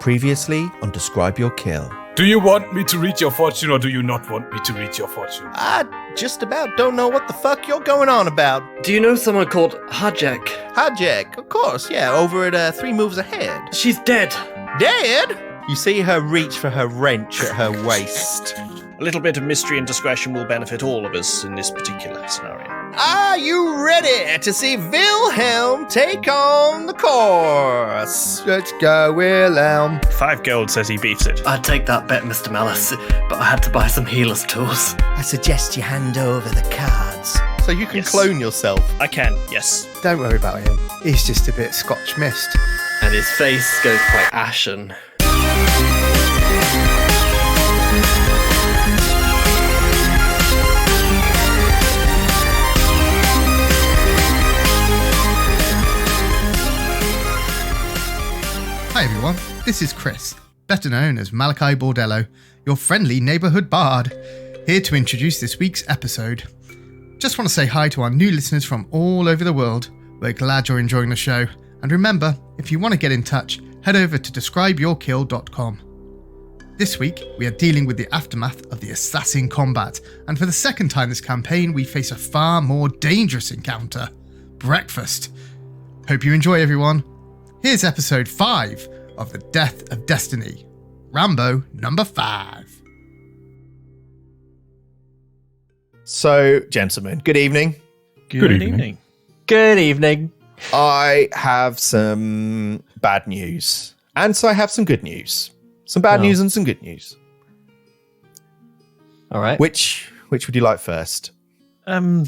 Previously on Describe Your Kill. Do you want me to read your fortune or do you not want me to read your fortune? I just about don't know what the fuck you're going on about. Do you know someone called Hajek? Hajek, of course, yeah, over at 3 Moves Ahead. She's dead. Dead? You see her reach for her wrench at her waist. A little bit of mystery and discretion will benefit all of us in this particular scenario. Are you ready to see Wilhelm take on the course? Let's go, Wilhelm. 5 gold says he beats it. I'd take that bet, Mr. Malice, but I had to buy some healer's tools. I suggest you hand over the cards. So you can clone yourself. I can, yes. Don't worry about him. He's just a bit Scotch mist. And his face goes quite ashen. Hi everyone, this is Chris, better known as Malachi Bordello, your friendly neighbourhood bard, here to introduce this week's episode. Just want to say hi to our new listeners from all over the world. We're glad you're enjoying the show, and remember, if you want to get in touch, head over to describeyourkill.com. This week, we are dealing with the aftermath of the assassin combat, and for the second time this campaign, we face a far more dangerous encounter, breakfast. Hope you enjoy, everyone. Here's episode 5 of The Death of Destiny, Rambo number 5. So, gentlemen, good evening. Good evening. Good evening. I have some bad news, and so I have some good news. Some bad news and some good news. All right. Which would you like first? You're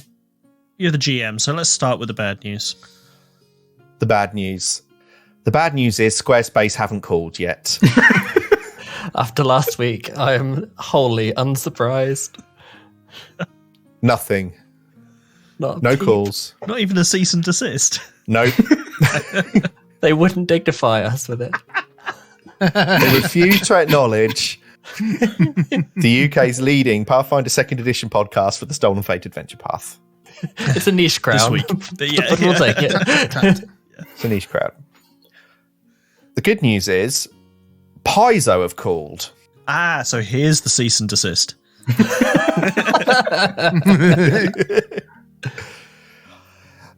the GM, so let's start with the bad news. The bad news. The bad news is Squarespace haven't called yet. After last week, I am wholly unsurprised. Nothing. Not a No peep. calls. Not even a cease and desist. Nope. They wouldn't dignify us with it. They refuse to acknowledge the UK's leading Pathfinder 2nd Edition podcast for the Stolen Fate Adventure Path. It's a niche crowd. This week. But we'll take it. It's a niche crowd. The good news is Paizo have called. So here's the cease and desist.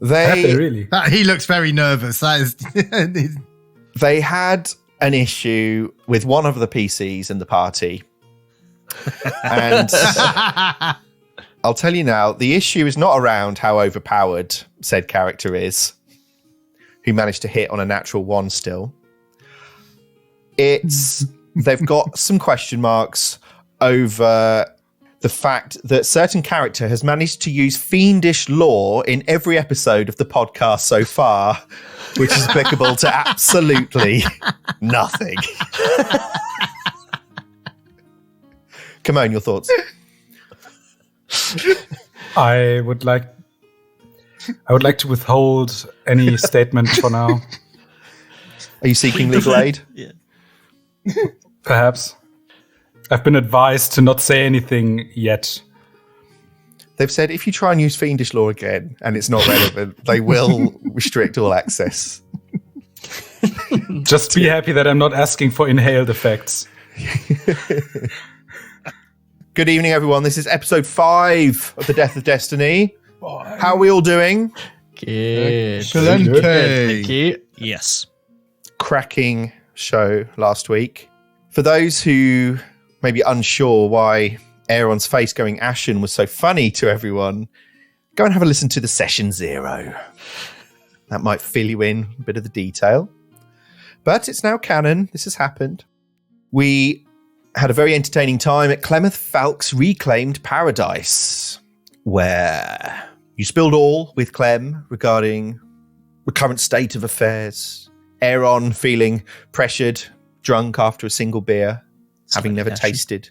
Really? He looks very nervous. That is. They had an issue with one of the PCs in the party. And I'll tell you now, the issue is not around how overpowered said character is, who managed to hit on a natural 1 still. They've got some question marks over the fact that certain character has managed to use fiendish lore in every episode of the podcast so far, which is applicable to absolutely nothing. Come on, your thoughts. I would like to withhold any statement for now. Are you seeking legal aid? Yeah. Perhaps. I've been advised to not say anything yet. They've said if you try and use fiendish lore again and it's not relevant, they will restrict all access. Just be happy that I'm not asking for inhaled effects. Good evening, everyone. This is episode 5 of The Death of Destiny. How are we all doing? Good. Excelente. Thank you. Yes. Cracking show last week. For those who may be unsure why Aaron's face going ashen was so funny to everyone, go and have a listen to the session 0. That might fill you in a bit of the detail. But it's now canon. This has happened. We had a very entertaining time at Clemeth Falk's Reclaimed Paradise, where you spilled all with Clem regarding the current state of affairs. Aaron feeling pressured, drunk after a single beer, having never tasted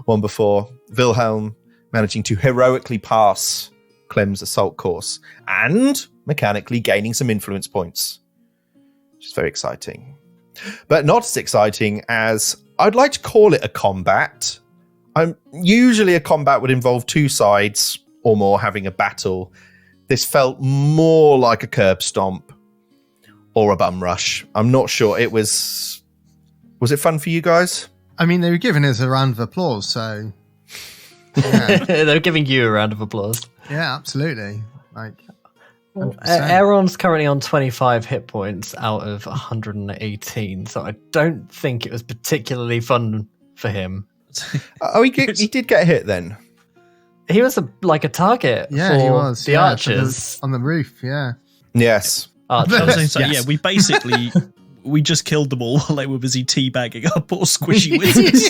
one before. Wilhelm managing to heroically pass Clem's assault course and mechanically gaining some influence points, which is very exciting. But not as exciting as I'd like to call it a combat. Usually a combat would involve 2 sides or more having a battle. This felt more like a curb stomp, or a bum rush. I'm not sure. It was it fun for you guys? I mean, they were giving us a round of applause, so yeah, They're giving you a round of applause. yeah, absolutely. Like, 100%. Aaron's currently on 25 hit points out of 118, so I don't think it was particularly fun for him. Oh, he did get hit then. He was a target Yeah, for he was the yeah, archers. on the roof. Yeah, Yes. Archers. So, Yes. yeah, we basically we just killed them all while they were busy teabagging our poor squishy wizards.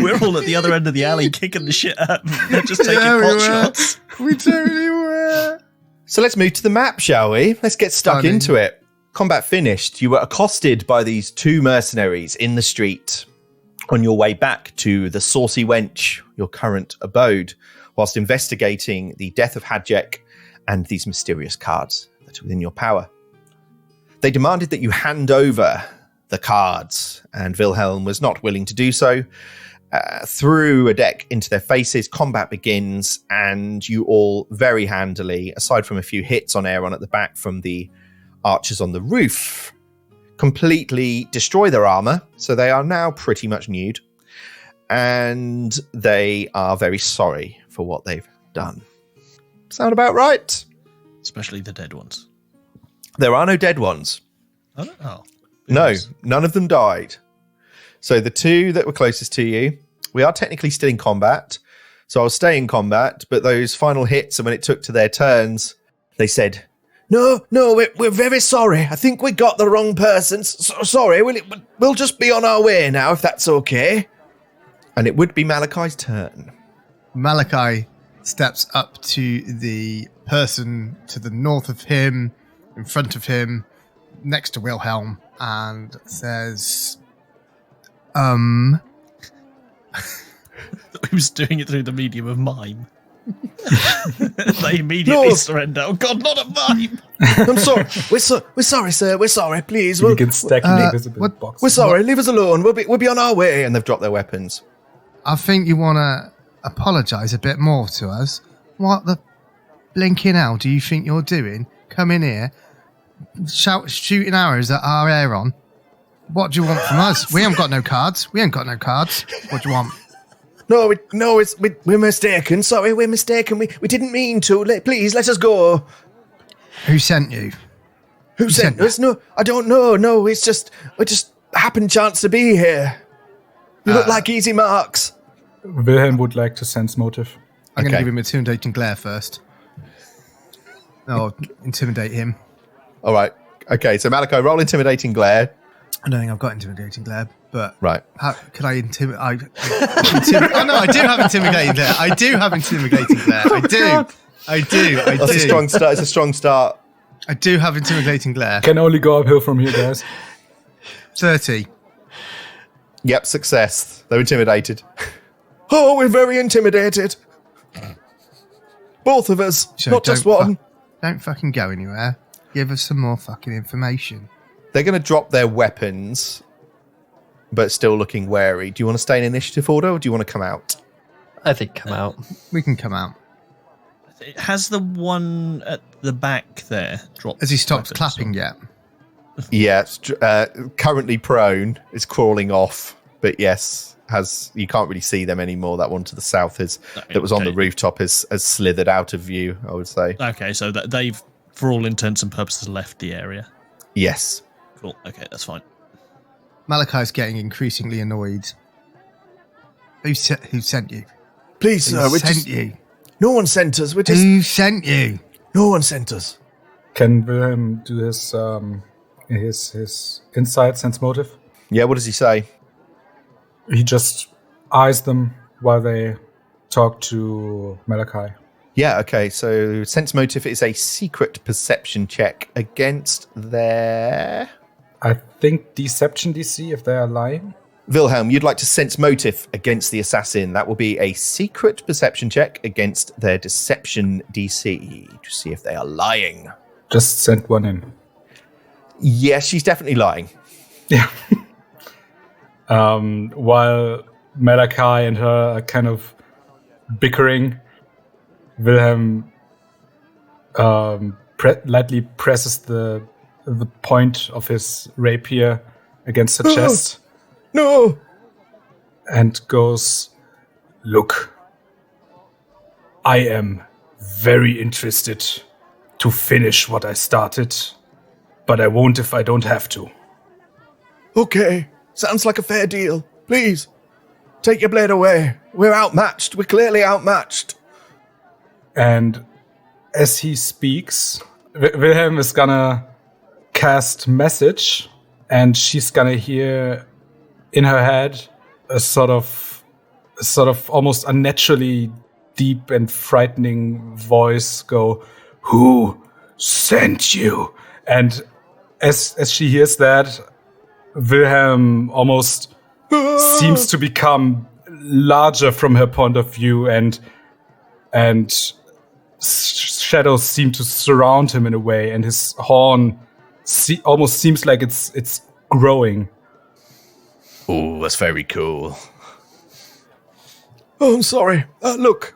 We're all at the other end of the alley kicking the shit out of them. They're just taking Yeah, we pot were. shots. we totally were. So let's move to the map, shall we? Let's get stuck Stunning. into it. Combat finished. You were accosted by these two mercenaries in the street on your way back to the Saucy Wench, your current abode, whilst investigating the death of Hadjek and these mysterious cards that are within your power. They demanded that you hand over the cards, and Wilhelm was not willing to do so. Threw a deck into their faces, combat begins, and you all very handily, aside from a few hits on Aaron at the back from the archers on the roof, completely destroy their armor, so they are now pretty much nude, and they are very sorry for what they've done. Sound about right? Especially the dead ones. There are no dead ones. Oh. No, none of them died. So the two that were closest to you, we are technically still in combat. So I'll stay in combat, but those final hits, and when it took to their turns, they said, No, we're very sorry. I think we got the wrong person. Sorry, we'll just be on our way now, if that's okay. And it would be Malachi's turn. Malachi steps up to the person to the north of him, in front of him, next to Wilhelm, and says, He was doing it through the medium of mime. They immediately No. surrender. Oh God, not a mime! I'm sorry. We're sorry, sir. We're sorry. Please. You can stack an invisible what- box. We're sorry. Leave us alone. We'll be on our way. And they've dropped their weapons. I think you want to apologise a bit more to us. What the blinking hell do you think you're doing? Come in here, shooting arrows at our Aaron. What do you want from us? We ain't got no cards. What do you want? No, we're mistaken. Sorry, we're mistaken. We didn't mean to. Please, let us go. Who sent you? Who sent sent us? No, I don't know. No, we just happened chance to be here. You look like easy marks. Wilhelm would like to sense motive. I'm going to Okay. give him intimidating glare first. Oh, intimidate him. All right. Okay, so Malachi, roll intimidating glare. I don't think I've got intimidating glare, but Right. how could I intimidate? Oh no, I do have intimidating glare. I do. That's a strong start. It's a strong start. I do have intimidating glare. Can only go uphill from here, guys. 30. Yep, success. They're intimidated. Oh, we're very intimidated. Both of us, So not just don't one. Don't fucking go anywhere. Give us some more fucking information. They're going to drop their weapons, but still looking wary. Do you want to stay in initiative order, or do you want to come out? I think come out. We can come out. Has the one at the back there dropped? Has he stopped weapons, clapping or- yet? Yes, currently prone, is crawling off, but yes, you can't really see them anymore. That one to the south that was on the okay. rooftop has slithered out of view, I would say. Okay, so that they've, for all intents and purposes, left the area. Yes. Cool. Okay, that's fine. Malachi's getting increasingly annoyed. Who sent you? Please, Who sir, sent you? no one sent us. Who sent you? No one sent us. Can Wilhelm do his insight sense motive? Yeah, what does he say? He just eyes them while they talk to Malachi. Yeah, okay, so sense motive is a secret perception check against their... I think deception DC if they are lying. Wilhelm, you'd like to sense motive against the assassin. That will be a secret perception check against their deception DC to see if they are lying. Just send one in. Yes, she's definitely lying. Yeah. While Malachi and her are kind of bickering, Wilhelm lightly presses the point of his rapier against her chest. No! And goes, "Look, I am very interested to finish what I started, but I won't if I don't have to." Okay, sounds like a fair deal. Please, take your blade away. We're outmatched. We're clearly outmatched. And as he speaks, Wilhelm is gonna cast message, and she's gonna hear in her head a sort of almost unnaturally deep and frightening voice go, "Who sent you?" And as she hears that, Wilhelm almost seems to become larger from her point of view, and shadows seem to surround him in a way, and his horn almost seems like it's growing. Oh, that's very cool. Oh, I'm sorry. Look,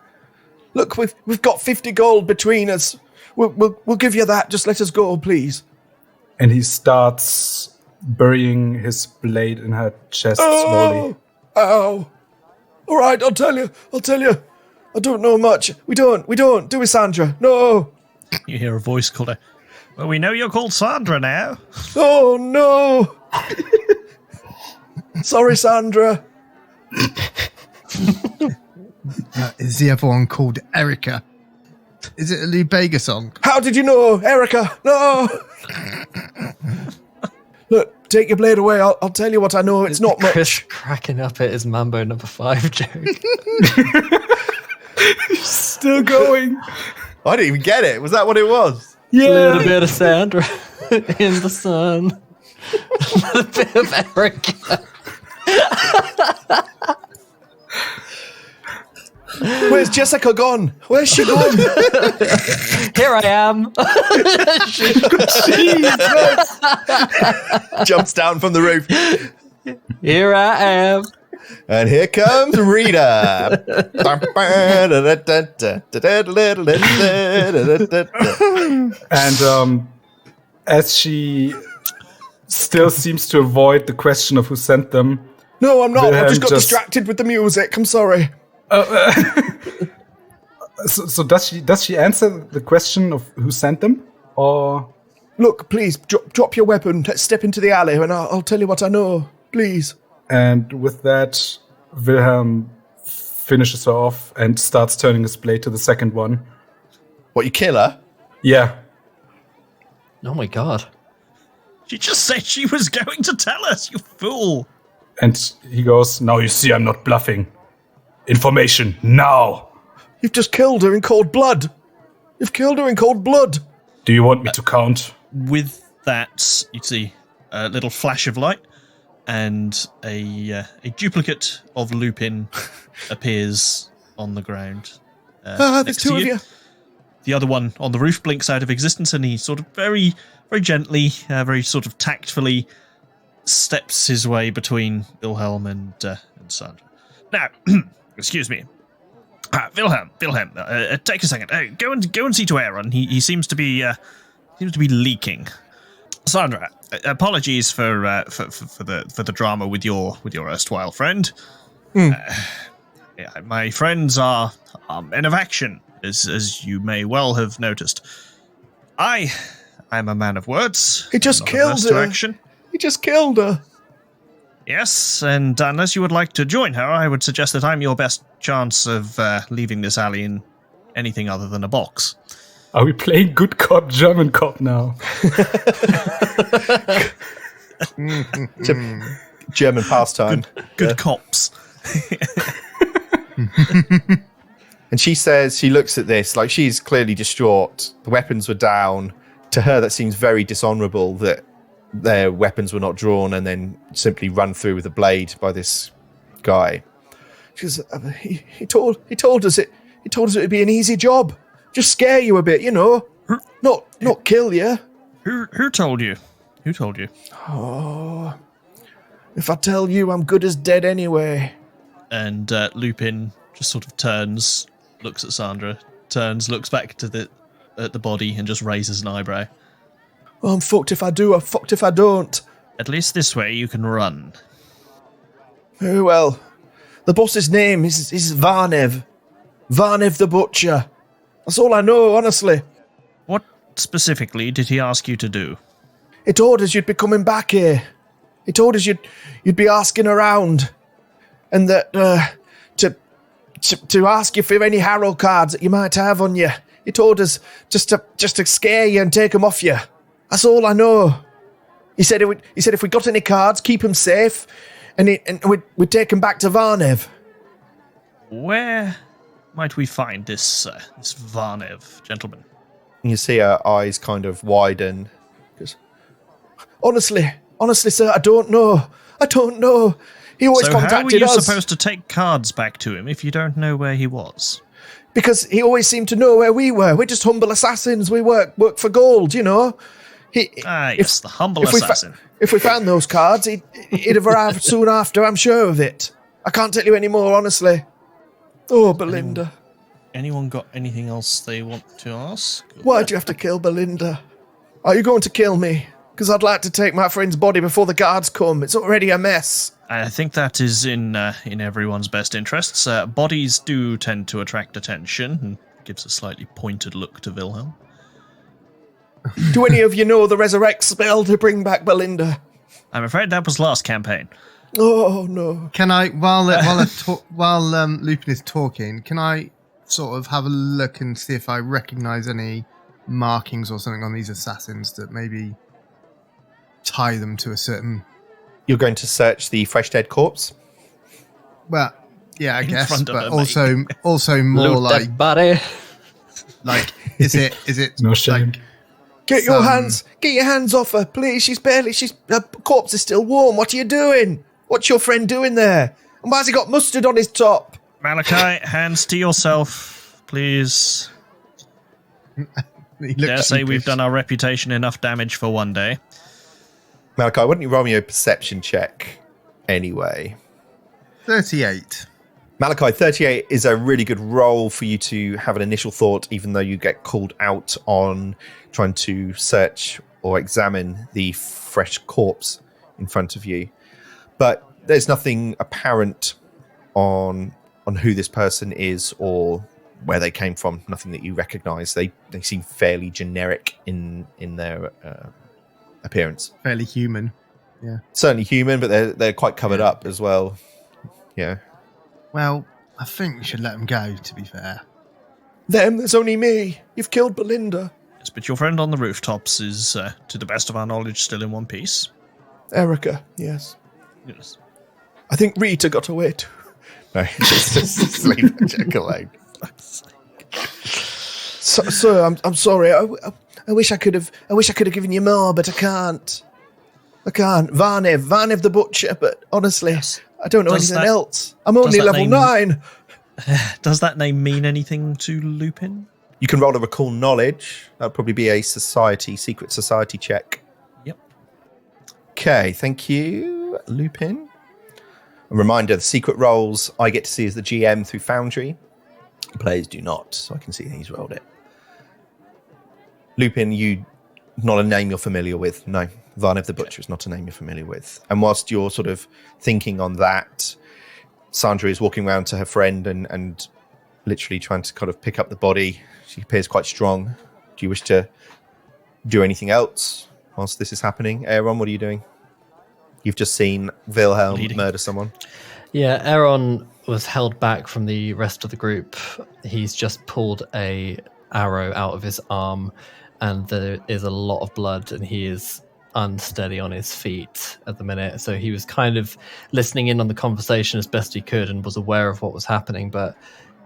we've got 50 gold between us. We'll give you that. Just let us go, please. And he starts burying his blade in her chest slowly. Ow! All right, I'll tell you. I don't know much. We don't. Do we, Sandra? No. You hear a voice called her. Well, we know you're called Sandra now. Oh no! Sorry, Sandra. Is the other one called Erica? Is it a Lou Bega song? How did you know, Erica? No. Look, take your blade away. I'll tell you what I know. It's not much. Chris cracking up at his Mambo number 5 joke. Still going. I didn't even get it. Was that what it was? Yeah. A little bit of Sandra in the sun. A little bit of Erica. Where's Jessica gone? Where's she gone? Here I am. Jumps down from the roof. Here I am. And here comes Rita. And as she still seems to avoid the question of who sent them. No, I'm not. I Wilhelm just got distracted with the music. I'm sorry. So does she answer the question of who sent them? Or look, please drop your weapon. Let's step into the alley, and I'll tell you what I know. Please. And with that, Wilhelm finishes her off and starts turning his blade to the second one. What, you kill her? Yeah. Oh my god. She just said she was going to tell us, you fool. And he goes, "Now you see I'm not bluffing. Information, now." You've just killed her in cold blood. Do you want me to count? With that, you see a little flash of light, and a duplicate of Lupin appears on the ground. There's next two to of you. The other one on the roof blinks out of existence, and he sort of very, very gently, very sort of tactfully steps his way between Wilhelm and Sandra. Now, excuse me. Wilhelm, take a second. Go and see to Aaron. He seems to be leaking. Sandra, apologies for the drama with your erstwhile friend. My friends are men of action, as you may well have noticed. I'm a man of words. He just killed her. He just killed her. Yes, and unless you would like to join her, I would suggest that I'm your best chance of leaving this alley in anything other than a box. Are we playing good cop, German cop now? German pastime. Good cops. And she says, she looks at this, like she's clearly distraught. The weapons were down. To her, that seems very dishonourable that their weapons were not drawn and then simply run through with a blade by this guy. She goes, he told us it would be an easy job. Just scare you a bit, not kill you. Who told you? Who told you? Oh, if I tell you, I'm good as dead anyway. And Lupin just sort of turns, looks at Sandra, looks back to the at the body and just raises an eyebrow. Well, I'm fucked if I do, I'm fucked if I don't. At least this way you can run. Very well. The boss's name is Varnev. Varnev the Butcher. That's all I know, honestly. What specifically did he ask you to do? He told us you'd be coming back here. He told us you'd be asking around. And that, to ask you for any Harrow cards that you might have on you. He told us just to scare you and take them off you. That's all I know. He said if we got any cards, keep them safe, and we'd take them back to Varnev. Where might we find this Varnev gentleman? You see her eyes kind of widen. Goes, honestly, sir, I don't know. He always So how are contacted you us. supposed to take cards back to him if you don't know where he was? Because he always seemed to know where we were. We're just humble assassins. We work for gold, you know. Yes, the humble assassin. If we found those cards, he'd have arrived soon after, I'm sure of it. I can't tell you any more, honestly. Oh, Belinda. Anyone got anything else they want to ask? Why'd you have to kill Belinda? Are you going to kill me? Because I'd like to take my friend's body before the guards come. It's already a mess. I think that is in everyone's best interests. Bodies do tend to attract attention, and gives a slightly pointed look to Wilhelm. Do any of you know the resurrect spell to bring back Belinda? I'm afraid that was last campaign. Oh, no. Can I, while Lupin is talking, can I sort of have a look and see if I recognise any markings or something on these assassins that maybe tie them to a certain... You're going to search the fresh dead corpse? Well, yeah, I guess, front of but her, also more Loot like... that body. Like, is it No shame. like... Get your hands off her, please. Her corpse is still warm. What are you doing? What's your friend doing there? And why's he got mustard on his top? Malachi, hands to yourself, please. Dare say we've done our reputation enough damage for one day. Malachi, why don't you roll me a perception check anyway? 38. Malachi, 38 is a really good roll for you to have an initial thought, even though you get called out on trying to search or examine the fresh corpse in front of you. But there's nothing apparent on who this person is or where they came from, nothing that you recognize. They seem fairly generic in their appearance. Fairly human. Yeah. Certainly human, but they're quite covered up as well. Yeah. Well, I think we should let them go, to be fair. Them? There's only me. You've killed Belinda. Yes, but your friend on the rooftops is, to the best of our knowledge, still in one piece. Erica, yes. Yes. I think Rita got away too. No, just leave that joke alone. Sir, I'm sorry. I wish I could have given you more, but I can't. Varnev the Butcher, but honestly, I don't know anything else. I'm only level 9. Does that name mean anything to Lupin? You can roll a recall knowledge. That'll probably be a secret society check. Yep. Okay, thank you, Lupin. A reminder, the secret rolls I get to see as the GM through Foundry. Players do not, so I can see he's rolled it. Lupin, not a name you're familiar with. No, Varnev the Butcher is not a name you're familiar with. And whilst you're sort of thinking on that, Sandra is walking around to her friend and literally trying to kind of pick up the body. She appears quite strong. Do you wish to do anything else whilst this is happening? Aaron, what are you doing? You've just seen Wilhelm murder someone. Yeah, Aaron was held back from the rest of the group. He's just pulled a arrow out of his arm, and there is a lot of blood, and he is unsteady on his feet at the minute. So he was kind of listening in on the conversation as best he could and was aware of what was happening, but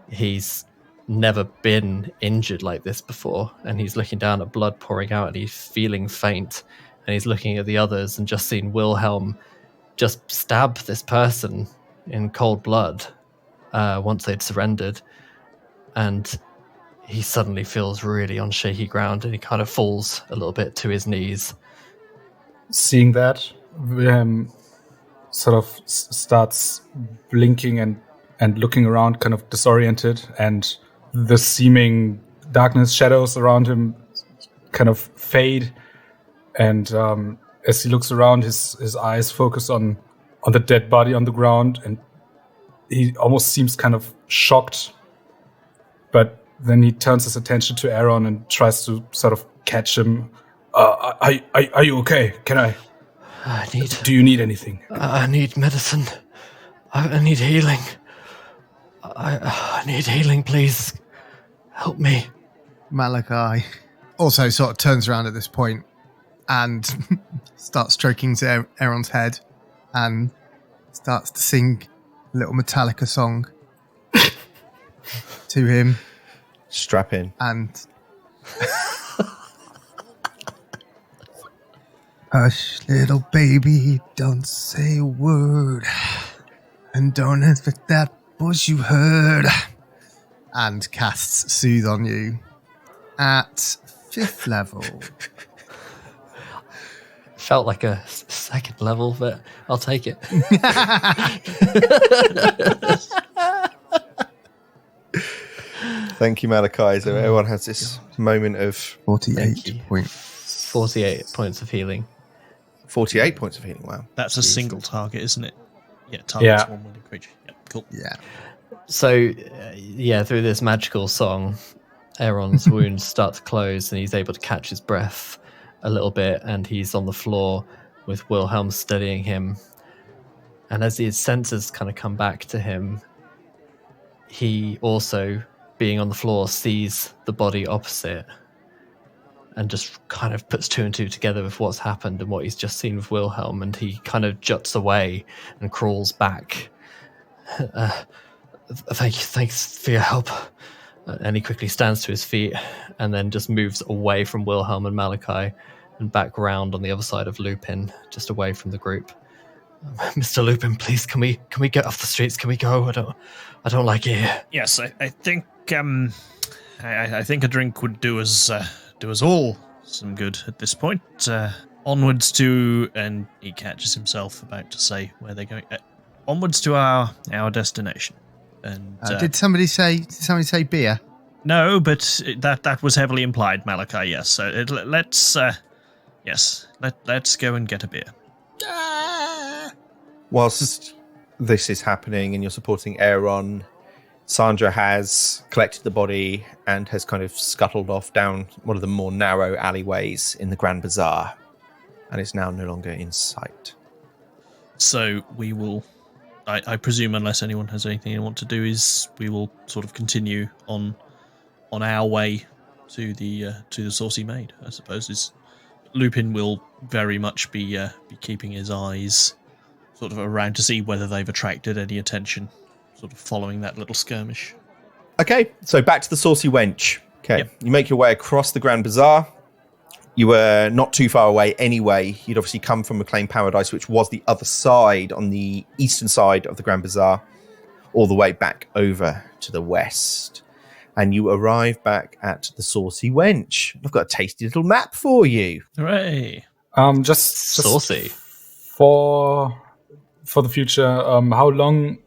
he's never been injured like this before, and he's looking down at blood pouring out, and he's feeling faint, and he's looking at the others and just seen Wilhelm just stab this person in cold blood once they'd surrendered, and he suddenly feels really on shaky ground, and he kind of falls a little bit to his knees. Seeing that, Wilhelm sort of starts blinking and looking around, kind of disoriented, and the darkness, shadows around him kind of fade, and as he looks around, his eyes focus on the dead body on the ground, and he almost seems kind of shocked. But then he turns his attention to Aaron and tries to sort of catch him. Are you okay? Do you need anything? I need medicine. I need healing. I need healing, please. Help me. Malachi also sort of turns around at this point and starts stroking Aaron's head and starts to sing a little Metallica song to him. Strap in. And hush, little baby, don't say a word, and don't answer that voice you heard. And casts Soothe on you at 5th level. Felt like a second level, but I'll take it. Thank you, Malachi. So everyone has this moment of 48 points. 48 points of healing. 48 points of healing. Wow. That's a single target, isn't it? Yeah, targets one wounded creature. Yep, cool. Yeah. So, through this magical song, Aaron's wounds start to close and he's able to catch his breath a little bit, and he's on the floor with Wilhelm steadying him. And as his senses kind of come back to him, he also, being on the floor, sees the body opposite and just kind of puts two and two together with what's happened and what he's just seen with Wilhelm, and he kind of juts away and crawls back. Thanks for your help. And he quickly stands to his feet and then just moves away from Wilhelm and Malachi and back round on the other side of Lupin, just away from the group. Mr. Lupin, please, can we get off the streets? Can we go? I don't like it here. Yes, I think I think a drink would do us all some good at this point. Onwards to, and he catches himself about to say where they're going. Onwards to our destination. And did somebody say beer? No, but that was heavily implied, Malachi. Yes, so let's go and get a beer. Whilst this is happening and you're supporting Aaron, Sandra has collected the body and has kind of scuttled off down one of the more narrow alleyways in the Grand Bazaar and is now no longer in sight. So we will, I presume, unless anyone has anything they want to do, is we will sort of continue on our way to the Saucy Maid. I suppose is Lupin will very much be keeping his eyes sort of around to see whether they've attracted any attention, sort of following that little skirmish. Okay, so back to the Saucy Wench. Okay, Yep. You make your way across the Grand Bazaar. You were not too far away anyway. You'd obviously come from McLean Paradise, which was the other side, on the eastern side of the Grand Bazaar, all the way back over to the west. And you arrive back at the Saucy Wench. I've got a tasty little map for you. Hooray! Just Saucy. For the future, how long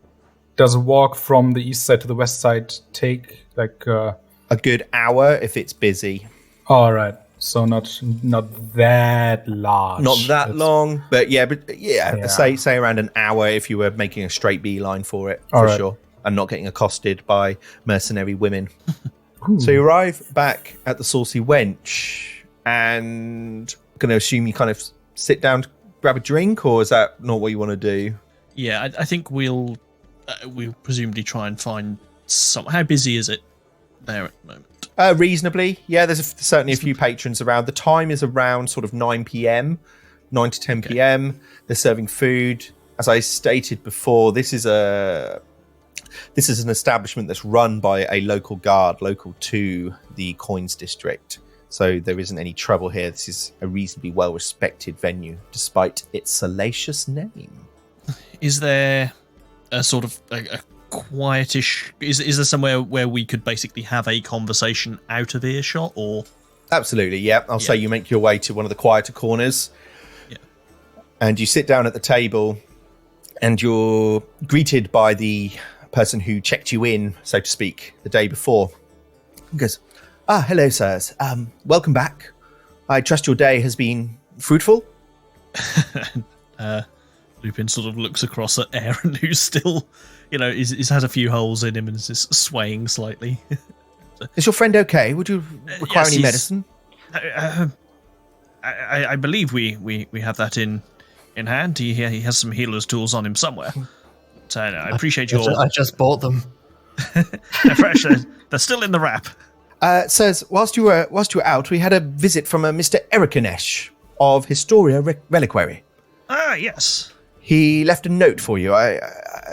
does a walk from the east side to the west side take? Like A good hour if it's busy. all right, so not that large. Not that That's- long, but yeah, Yeah. say around an hour if you were making a straight beeline for it, All for right. sure, and not getting accosted by mercenary women. So you arrive back at the Saucy Wench, and I'm going to assume you kind of sit down to grab a drink, or is that not what you want to do? Yeah, I think we'll presumably try and find some. How busy is it there at the moment? Reasonably, yeah. There's certainly a few patrons around. The time is around sort of 9 p.m, 9 to 10 p.m. They're serving food. As I stated before, this is an establishment that's run by a local guard, local to the Coins District. So there isn't any trouble here. This is a reasonably well-respected venue, despite its salacious name. Is there a sort of a quietish? Is there somewhere where we could basically have a conversation out of earshot, or? Absolutely, yeah. I'll say you make your way to one of the quieter corners. Yeah. And you sit down at the table, and you're greeted by the person who checked you in, so to speak, the day before. He goes, Hello, sirs. Welcome back. I trust your day has been fruitful. Lupin sort of looks across at Aaron, who's still, he's had a few holes in him and is just swaying slightly. Is your friend okay? Would you require Yes, any medicine? I believe we have that in hand. He has some healer's tools on him somewhere. So I appreciate your. I just bought them. They're fresh. They're still in the wrap. Sirs, whilst you were out, we had a visit from a Mr. Erikanesh of Historia Reliquary. Ah, yes. He left a note for you. I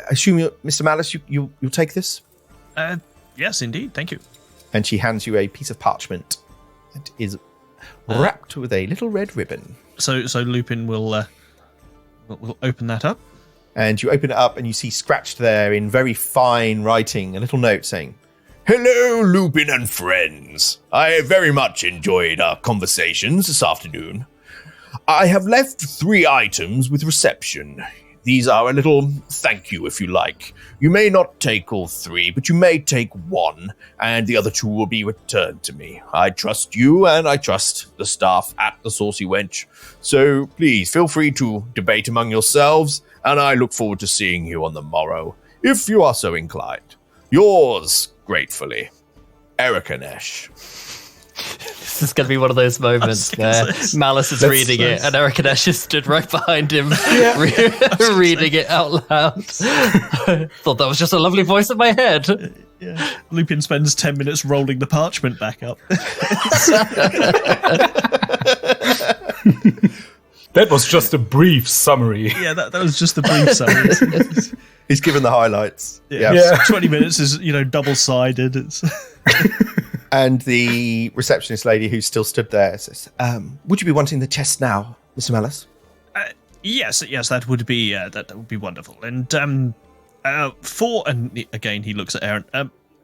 assume, Mr. Malice, you'll take this? Yes, indeed. Thank you. And she hands you a piece of parchment that is wrapped with a little red ribbon. So Lupin will open that up. And you open it up and you see scratched there in very fine writing a little note saying, "Hello, Lupin and friends. I very much enjoyed our conversations this afternoon. I have left 3 items with reception. These are a little thank you, if you like. You may not take all 3, but you may take 1, and the other 2 will be returned to me. I trust you, and I trust the staff at the Saucy Wench. So please feel free to debate among yourselves, and I look forward to seeing you on the morrow, if you are so inclined. Yours gratefully, Erikanesh." This is going to be one of those moments where Malice is reading it and Erikanesh just stood right behind him reading it out loud. Thought that was just a lovely voice in my head. Yeah. Lupin spends 10 minutes rolling the parchment back up. That was just a brief summary. Yeah, that was just the brief summary. He's given the highlights. Yeah. 20 minutes is, double-sided. It's... And the receptionist lady who still stood there says, "Would you be wanting the chest now, Mr. Malice?" Yes, that would be wonderful. And 4, and again he looks at Aaron.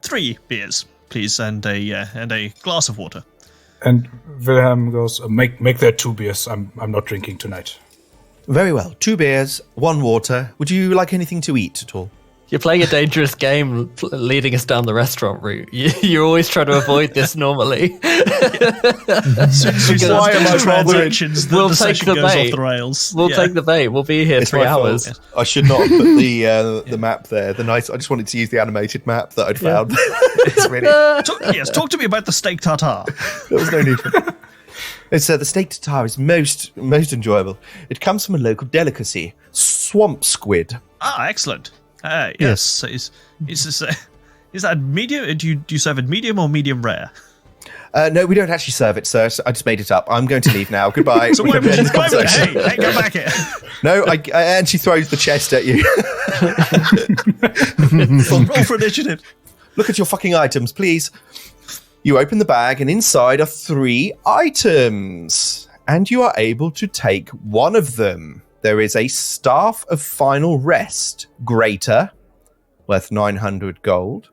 3 beers, please, and a glass of water. And Wilhelm goes, make that 2 beers. I'm not drinking tonight. Very well. 2 beers, 1 water. Would you like anything to eat at all? You're playing a dangerous game leading us down the restaurant route. You're always trying to avoid this normally. Why am I transactions? We'll the take session the goes bait. off the rails. We'll take the bait. We'll be here It's 3 my fault. hours. I should not have put the map there. I just wanted to use the animated map that I'd found. It's really... Talk to me about the steak tartare. There was no need for it. It's, the steak tartare is most enjoyable. It comes from a local delicacy, swamp squid. Ah, excellent. Yes. So is that medium? Do you serve it medium or medium rare? No, we don't actually serve it, sir. So I just made it up. I'm going to leave now. Goodbye. So wait, hey, go back here. No, and she throws the chest at you. Roll for initiative. Look at your fucking items, please. You open the bag, and inside are 3 items, and you are able to take 1 of them. There is a Staff of Final Rest, greater, worth 900 gold.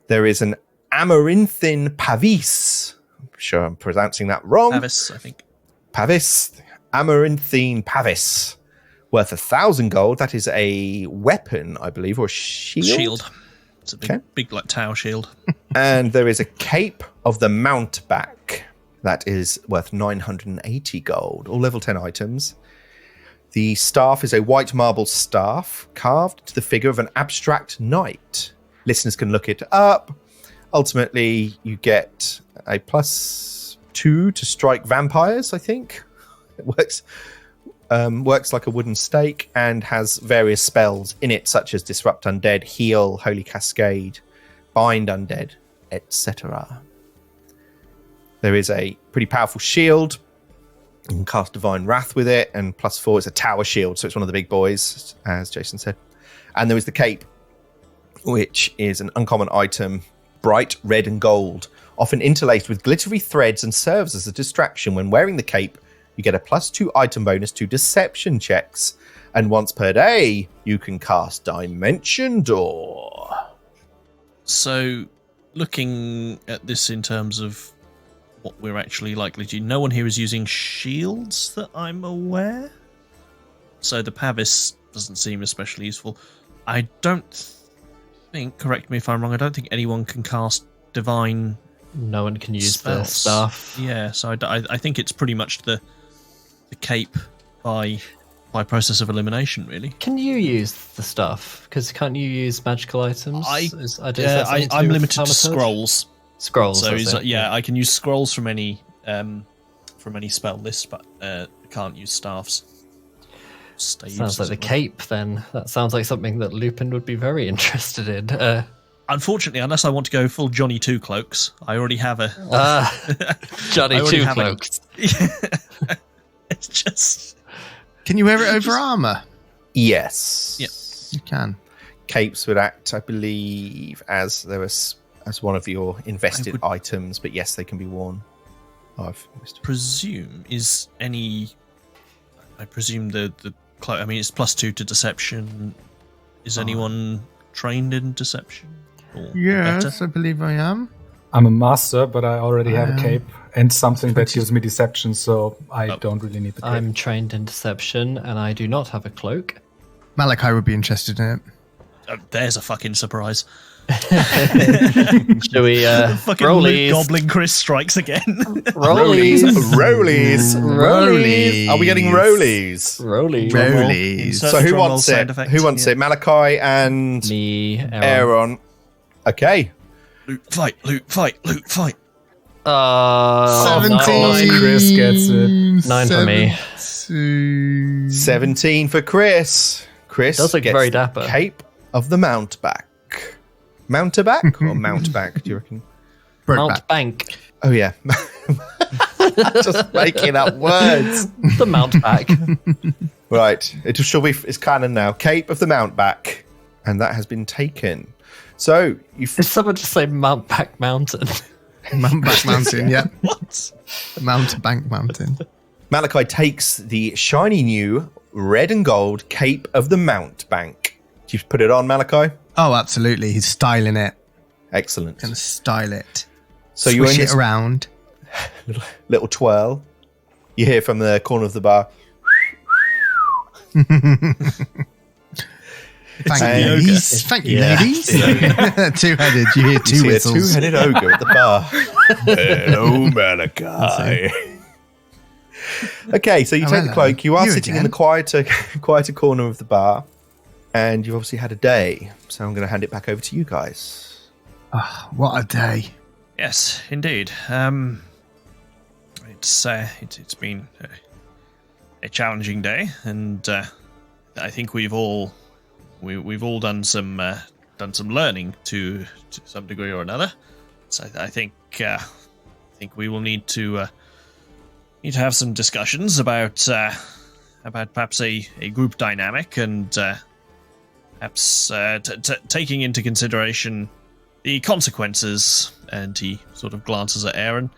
There is an Amaranthine Pavis. I'm sure I'm pronouncing that wrong. Pavis, I think. Pavis. Amaranthine Pavis. Worth 1,000 gold. That is a weapon, I believe, or a shield. It's a big like tower shield. And there is a Cape of the Mountebank. That is worth 980 gold. All level 10 items. The staff is a white marble staff carved to the figure of an abstract knight. Listeners can look it up. Ultimately, you get a +2 to strike vampires, I think. It works like a wooden stake and has various spells in it, such as Disrupt Undead, Heal, Holy Cascade, Bind Undead, etc. There is a pretty powerful shield. You can cast Divine Wrath with it, and +4 is a tower shield, so it's one of the big boys, as Jason said. And there is the cape, which is an uncommon item, bright red and gold, often interlaced with glittery threads, and serves as a distraction. When wearing the cape, you get a +2 item bonus to deception checks, and once per day, you can cast Dimension Door. So, looking at this in terms of what we're actually likely to do, no one here is using shields that I'm aware. So the Pavis doesn't seem especially useful. I don't think, correct me if I'm wrong, I don't think anyone can cast Divine No one can use the spells. staff. Yeah, so I think it's pretty much the cape by process of elimination, really. Can you use the stuff? Because can't you use magical items? I'm I'm limited to scrolls. Scrolls. So that's it. I can use scrolls from any spell list, but can't use staffs. Staves, Sounds like the cape. Then that sounds like something that Lupin would be very interested in. Unfortunately, unless I want to go full Johnny Two Cloaks, I already have a Johnny I already Two have Cloaks. It's just Can you wear it over armor? Yes. Yeah. You can. Capes would act, I believe, as one of your invested items, but yes, they can be worn. presume I presume the cloak. I mean, it's +2 to deception. Is anyone trained in deception? Or Yes, better? I believe I am. I'm a master, but I already have a cape and something that gives me deception, so I don't really need the cape. I'm trained in deception, and I do not have a cloak. Malachi would be interested in it. There's a fucking surprise. Shall we Fucking rollies? Goblin Chris strikes again. Rollies. Rollies. Are we getting rollies? Rollies. Rollies. Insert So who drum roll wants sound it? effect. Who wants Yeah. it? Malachi and Me, Aaron. Aaron. Okay. Loot, fight. Oh, 17. no. Chris gets it. 9 for me. 17 for Chris. Chris Does look gets very the dapper. Cape of the Mounteback. Mounteback or Mountback, do you reckon? Mount Bank. Oh, yeah. Just making up words. The Mount Back. Right. It's canon now. Cape of the Mounteback. And that has been taken. So, Did someone just say Mount Back Mountain? Mountebank Mountain, yeah. What? Mountebank Mountain. Malachi takes the shiny new red and gold Cape of the Mountebank. Do you put it on, Malachi? Oh, absolutely. He's styling it. Excellent. Gonna style it. So you Swish own it this around. little twirl. You hear from the corner of the bar. Thank an you, ogre. ladies. Thank you, Yeah. ladies. Two-headed. You hear You two see a whistles. two-headed ogre at the bar. Hello, Malachi. Okay, so you Oh, take the hello. cloak. You are You sitting in again. the quieter corner of the bar, and you've obviously had a day. So I'm going to hand it back over to you guys. Oh, what a day. Yes, indeed. It's been a challenging day, and I think we've all done some learning to some degree or another. So I think we will need to have some discussions about perhaps a group dynamic and perhaps taking into consideration the consequences. And he sort of glances at Aaron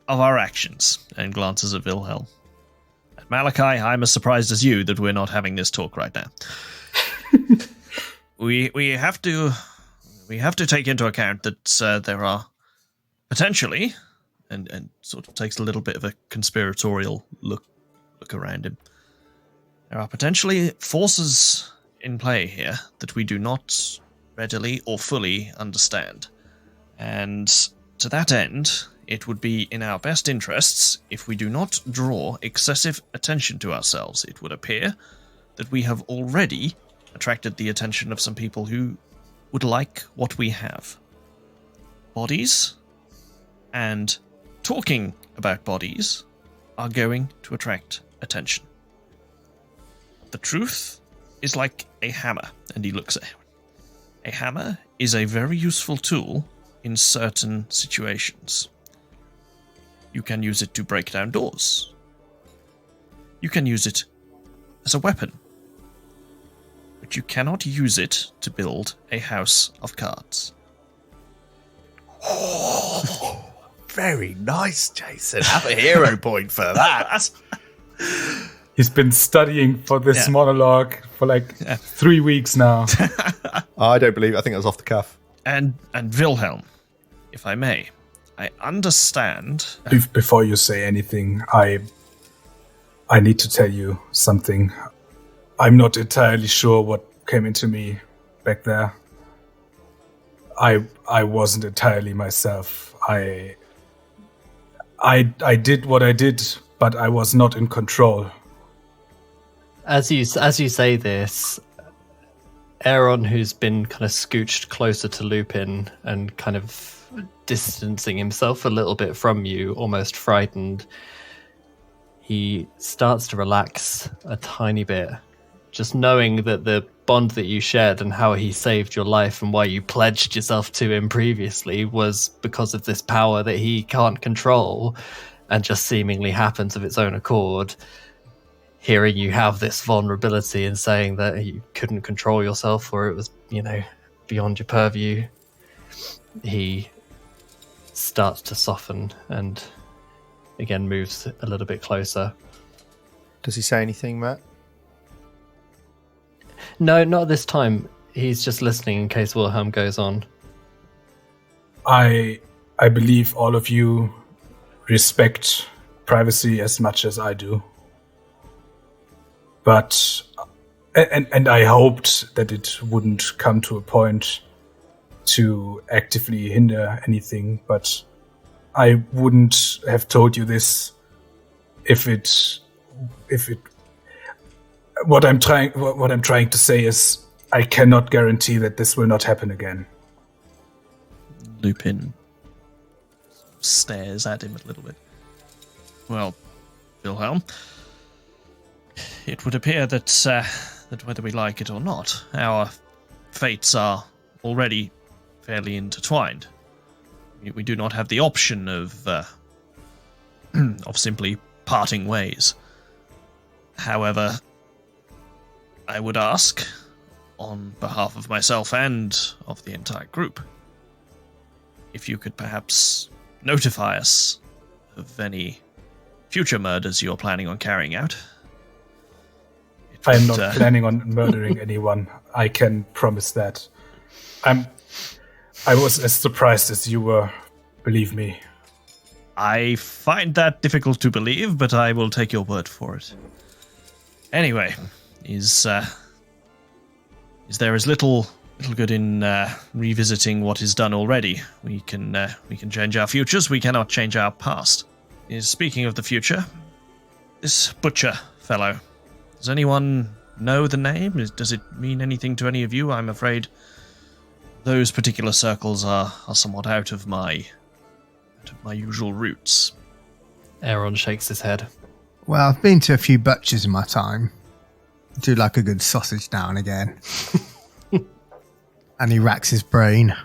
of our actions and glances at Wilhelm. And Malachi, I'm as surprised as you that we're not having this talk right now. we have to take into account that there are potentially, and sort of takes a little bit of a conspiratorial look around him. There are potentially forces in play here that we do not readily or fully understand. And to that end, it would be in our best interests if we do not draw excessive attention to ourselves. It would appear that we have already attracted the attention of some people who would like what we have. Bodies and talking about bodies are going to attract attention. The truth is like a hammer, and he looks at him. A hammer is a very useful tool in certain situations. You can use it to break down doors. You can use it as a weapon. But you cannot use it to build a house of cards. Very nice, Jason. Have a hero point for that. He's been studying for this Yeah. monologue for like 3 weeks now. I don't believe it. I think it was off the cuff. And Wilhelm, if I may, I understand. Before you say anything, I need to tell you something. I'm not entirely sure what came into me back there. I wasn't entirely myself. I did what I did, but I was not in control. As you say this, Aaron, who's been kind of scooched closer to Lupin and kind of distancing himself a little bit from you, almost frightened, he starts to relax a tiny bit, just knowing that the bond that you shared and how he saved your life and why you pledged yourself to him previously was because of this power that he can't control and just seemingly happens of its own accord. Hearing you have this vulnerability and saying that you couldn't control yourself or it was, beyond your purview, he starts to soften and again moves a little bit closer. Does he say anything, Matt? No, not this time. He's just listening in case Wilhelm goes on. I believe all of you respect privacy as much as I do. But, and I hoped that it wouldn't come to a point to actively hinder anything, but I wouldn't have told you this if it, what I'm trying to say is I cannot guarantee that this will not happen again. Lupin stares at him a little bit. Well, Wilhelm, it would appear that whether we like it or not, our fates are already fairly intertwined. We do not have the option of simply parting ways. However, I would ask, on behalf of myself and of the entire group, if you could perhaps notify us of any future murders you're planning on carrying out. I am not planning on murdering anyone. I can promise that. I was as surprised as you were, believe me. I find that difficult to believe, but I will take your word for it. Anyway, is there as little good in revisiting what is done already? We can change our futures. We cannot change our past. Speaking of the future, this butcher fellow. Does anyone know the name? Does it mean anything to any of you? I'm afraid those particular circles are somewhat out of my usual routes. Aaron shakes his head. Well, I've been to a few butchers in my time. I do like a good sausage now and again. And he racks his brain.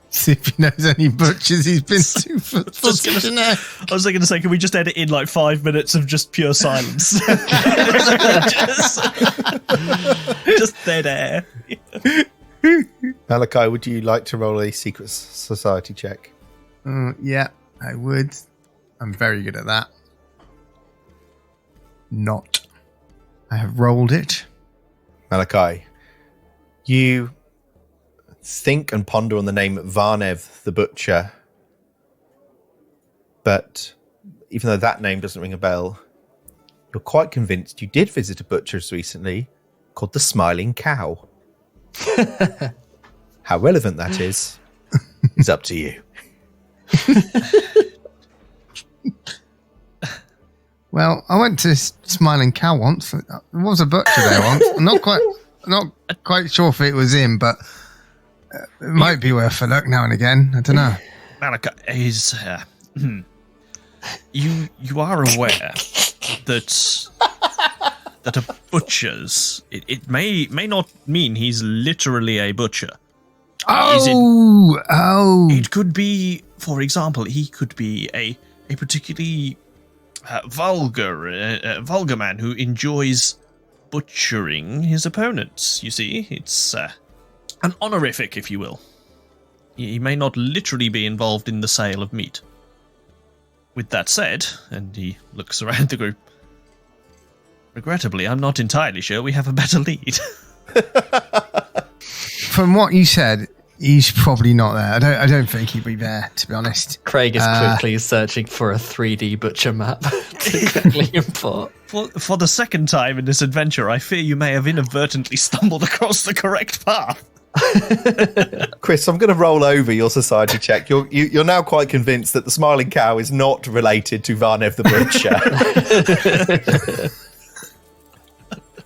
See if he knows any butchers he's been to for sausage now. I was going to say, can we just edit in like 5 minutes of just pure silence? just dead air. Malachi, would you like to roll a secret society check? Yeah, I would. I'm very good at that. Not. I have rolled it. Malachi, you think and ponder on the name Varnev the Butcher, but even though that name doesn't ring a bell, you're quite convinced you did visit a butcher's recently called the Smiling Cow. How relevant that is up to you. Well, I went to Smiling Cow once. There was a butcher there once. I'm not quite sure if it was him, but it might be worth a look now and again. I don't know. Malachi is you are aware that a butcher's it may not mean he's literally a butcher. Oh! It could be, for example, he could be a particularly vulgar man who enjoys butchering his opponents. You see, it's an honorific, if you will. He may not literally be involved in the sale of meat. With that said, and he looks around the group, regrettably, I'm not entirely sure we have a better lead. From what you said, he's probably not there. I don't think he'd be there, to be honest. Craig is quickly searching for a 3D butcher map to quickly import. For the second time in this adventure, I fear you may have inadvertently stumbled across the correct path. Chris, I'm going to roll over your society check. You're now quite convinced that the smiling cow is not related to Varnev the Butcher.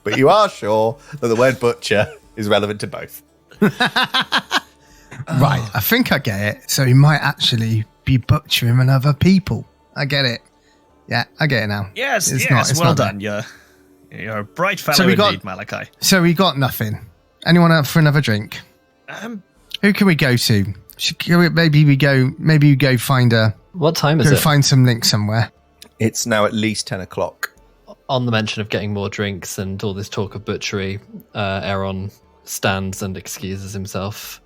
But you are sure that the word butcher is relevant to both. Right, I think I get it. So he might actually be butchering other people. I get it. Yeah, I get it now. Yes, It's yes, not well there. done. You're a bright fellow So we indeed, got- Malachi. So we got nothing. Anyone up for another drink? Who can we go to? Maybe we go find a What time is go it? find some link somewhere. It's now at least 10 o'clock. On the mention of getting more drinks and all this talk of butchery, Aaron stands and excuses himself.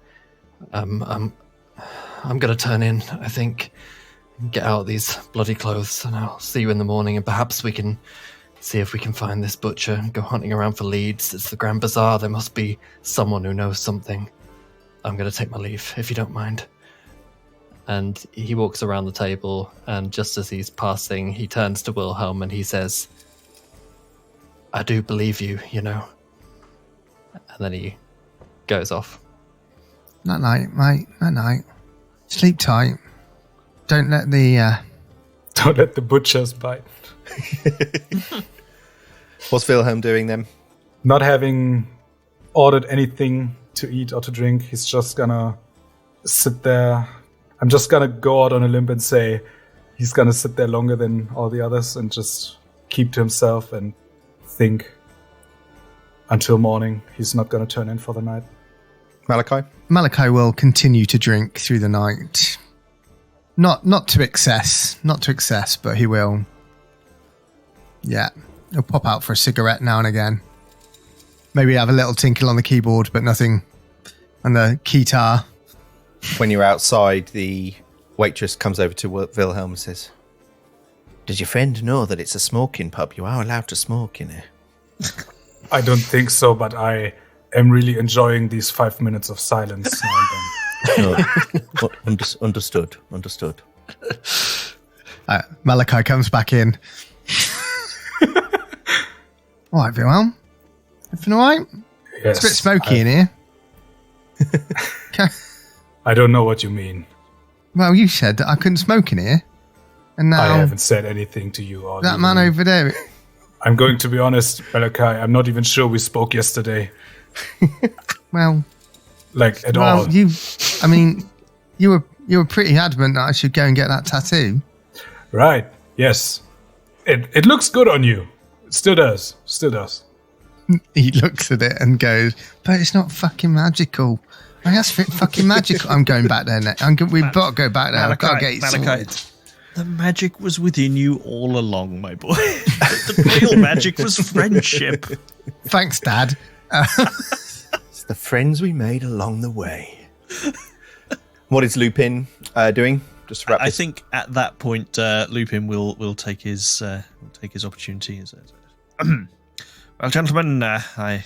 I'm going to turn in, I think. Get out of these bloody clothes, and I'll see you in the morning, and perhaps we can see if we can find this butcher and go hunting around for leads. It's the Grand Bazaar. There must be someone who knows something. I'm going to take my leave, if you don't mind. And he walks around the table, and just as he's passing, he turns to Wilhelm and he says, I do believe you, you know. And then he goes off. Night night, mate. Night night. Sleep tight. Don't let the Don't let the butchers bite. What's Wilhelm doing then? Not having ordered anything to eat or to drink, he's just gonna sit there. I'm just gonna go out on a limb and say he's gonna sit there longer than all the others and just keep to himself and think until morning. He's not gonna turn in for the night. Malachi? will continue to drink through the night. Not to excess, but he will. Yeah, he'll pop out for a cigarette now and again. Maybe have a little tinkle on the keyboard, but nothing on the guitar. When you're outside, the waitress comes over to Wilhelm and says, does your friend know that it's a smoking pub? You are allowed to smoke in here. I don't think so, but I am really enjoying these 5 minutes of silence now and then. No. Understood. Malachi comes back in. All right, Wilhelm. Everything all right? Yes, It's a bit smoky in here. Okay. I don't know what you mean. Well, you said that I couldn't smoke in here. And I now haven't said anything to you. Or that man over there... I'm going to be honest, Malachi. I'm not even sure we spoke yesterday. Well... Like, at Well, all. you were pretty adamant that I should go and get that tattoo. Right. Yes. It looks good on you. It still does. He looks at it and goes, "But it's not fucking magical." That's fucking magical. I'm going back there next. We've got to go back there. I've got to get it sorted. The magic was within you all along, my boy. The real magic was friendship. Thanks, Dad. It's the friends we made along the way. What is Lupin doing? Just to wrap I this. think at that point, Lupin will take his opportunity. Well, gentlemen, I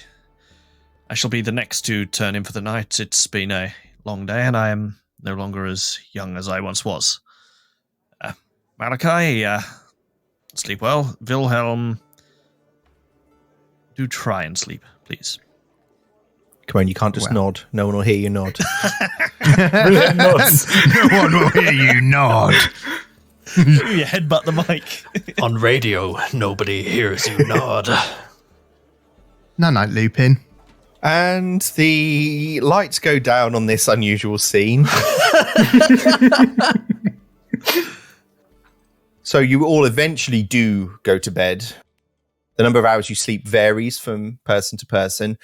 shall be the next to turn in for the night. It's been a long day, and I am no longer as young as I once was. Malachi, sleep well. Wilhelm, do try and sleep, please. Come on, you can't just nod. No one will hear you nod. Brilliant notes. No one will hear you nod. You headbutt the mic. On radio, nobody hears you nod. Night, Lupin. And the lights go down on this unusual scene. So you all eventually do go to bed. The number of hours you sleep varies from person to person.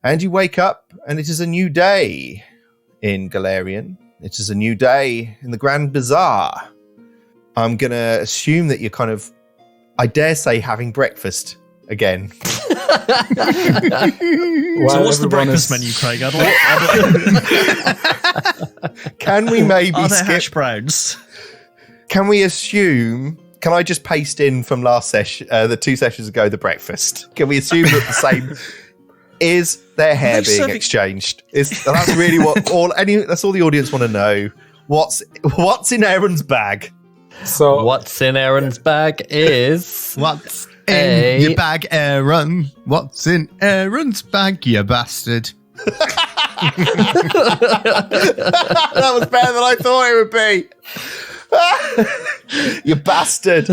And you wake up, and it is a new day in Galarian. It is a new day in the Grand Bazaar. I'm going to assume that you're kind of, I dare say, having breakfast again. So what's the breakfast menu, Craig? Can we maybe Are there skip? hash browns? Can we assume? Can I just paste in from last session, the 2 sessions ago, the breakfast? Can we assume that the same? Is their hair being exchanged? That's really what that's all the audience want to know. What's in Aaron's bag? So What's in Aaron's bag is... What's in your bag, Aaron? What's in Aaron's bag, you bastard? That was better than I thought it would be. You bastard.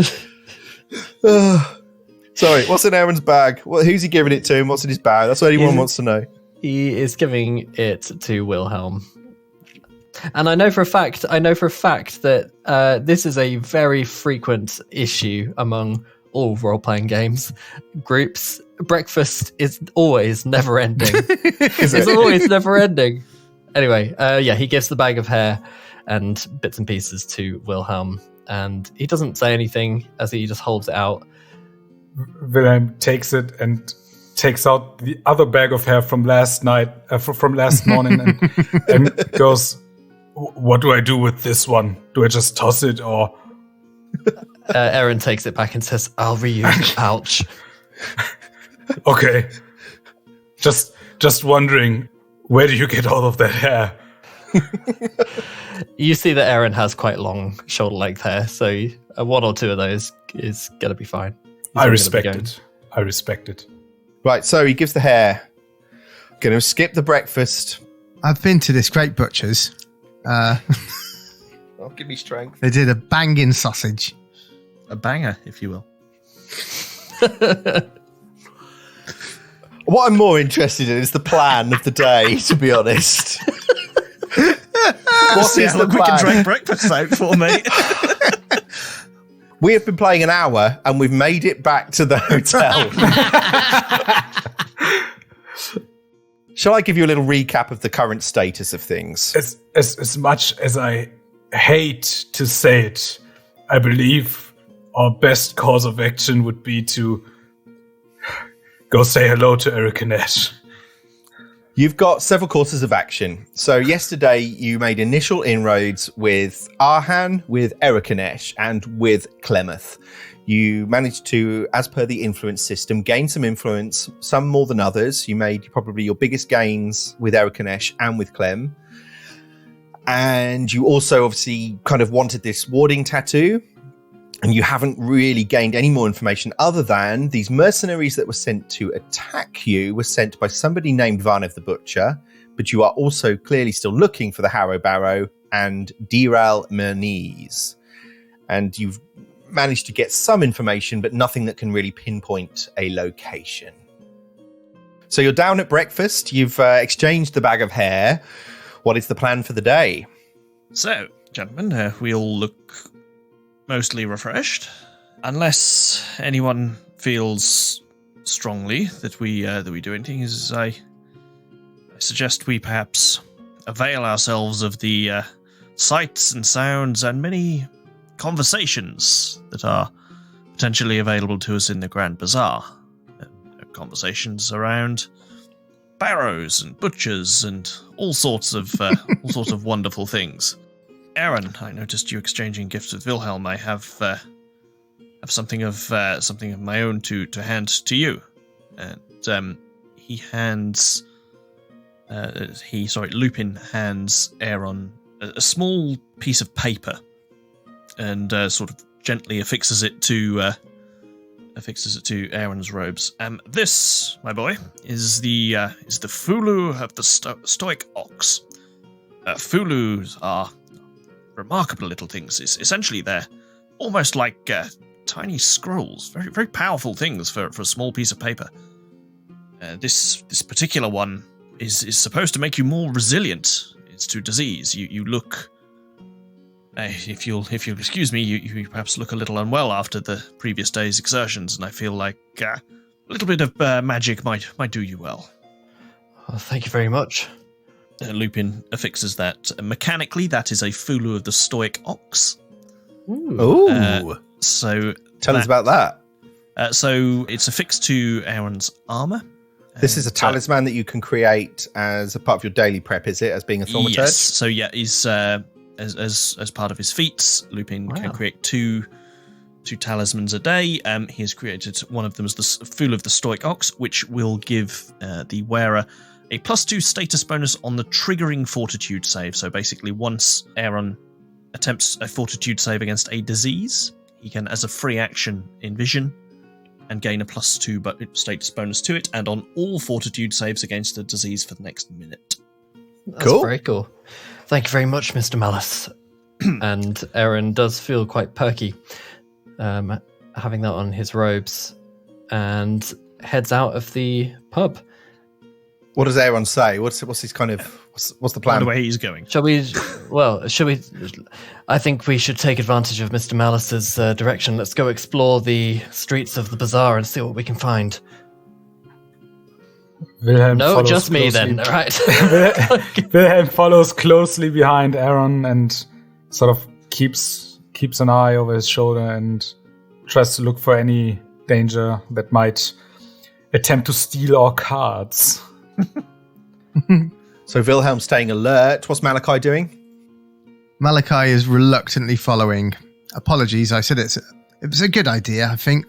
Sorry, what's in Aaron's bag? Who's he giving it to and what's in his bag? That's what anyone wants to know. He is giving it to Wilhelm. And I know for a fact that this is a very frequent issue among all role-playing games groups. Breakfast is always never-ending. It's always never-ending. Anyway, he gives the bag of hair and bits and pieces to Wilhelm, and he doesn't say anything as he just holds it out. Wilhelm takes it and takes out the other bag of hair from last night, from last morning, and goes, "What do I do with this one? Do I just toss it, or?" Aaron takes it back and says, "I'll reuse the pouch." Okay. Just wondering, where do you get all of that hair? You see that Aaron has quite long shoulder-length hair, so one or two of those is going to be fine. I respect it. Right, so he gives the hair. Going to skip the breakfast. I've been to this great butcher's. Oh, give me strength. They did a banging sausage. A banger, if you will. What I'm more interested in is the plan of the day, to be honest. What is the We can plan? drag breakfast out for, mate. We have been playing an hour and we've made it back to the hotel. Shall I give you a little recap of the current status of things? As much as I hate to say it, I believe our best course of action would be to go say hello to Eric and Ash. You've got several courses of action. So yesterday you made initial inroads with Arhan, with Erikanesh, and with Clemeth. You managed to, as per the influence system, gain some influence, some more than others. You made probably your biggest gains with Erikanesh and with Clem. And you also obviously kind of wanted this warding tattoo. And you haven't really gained any more information other than these mercenaries that were sent to attack you were sent by somebody named Varnev the Butcher, but you are also clearly still looking for the Harrow Barrow and Diral Merniz. And you've managed to get some information, but nothing that can really pinpoint a location. So you're down at breakfast. You've exchanged the bag of hair. What is the plan for the day? So, gentlemen, we all look mostly refreshed, unless anyone feels strongly that we do anything. As I suggest we perhaps avail ourselves of the sights and sounds and many conversations that are potentially available to us in the Grand Bazaar. Conversations around barrows and butchers and all sorts of wonderful things. Aaron, I noticed you exchanging gifts with Wilhelm. I have something of my own to hand to you, and Lupin hands Aaron a small piece of paper, and sort of gently affixes it to Aaron's robes. This, my boy, is the Fulu of the Stoic Ox. Fulus are remarkable little things. Essentially, they're almost like tiny scrolls. Very, very powerful things for a small piece of paper. This particular one is supposed to make you more resilient to disease. You look, if you'll excuse me, you perhaps look a little unwell after the previous day's exertions, and I feel like a little bit of magic might do you well. Oh, thank you very much. Lupin affixes that. Mechanically, that is a Fulu of the Stoic Ox. Ooh. So tell us about that. So it's affixed to Aaron's armor. This is a talisman that you can create as a part of your daily prep, is it? As being a thaumaturge? Yes. So yeah, he's as part of his feats, Lupin can create two talismans a day. He has created one of them as the Fool of the Stoic Ox, which will give the wearer a +2 status bonus on the triggering fortitude save. So basically, once Aaron attempts a fortitude save against a disease, he can, as a free action, envision and gain a +2 status bonus to it, and on all fortitude saves against a disease for the next minute. That's Cool. very cool. Thank you very much, Mr. Malice. And Aaron does feel quite perky, having that on his robes, and heads out of the pub. What does Aaron say? What's his kind of what's the plan? The way he's going. Shall we? I think we should take advantage of Mr. Malice's direction. Let's go explore the streets of the bazaar and see what we can find. Wilhelm No, follows just me closely- then. All right. Wilhelm follows closely behind Aaron and sort of keeps an eye over his shoulder and tries to look for any danger that might attempt to steal our cards. So Wilhelm's staying alert. What's Malachi doing? Malachi is reluctantly following. Apologies, I said it was a good idea, I think.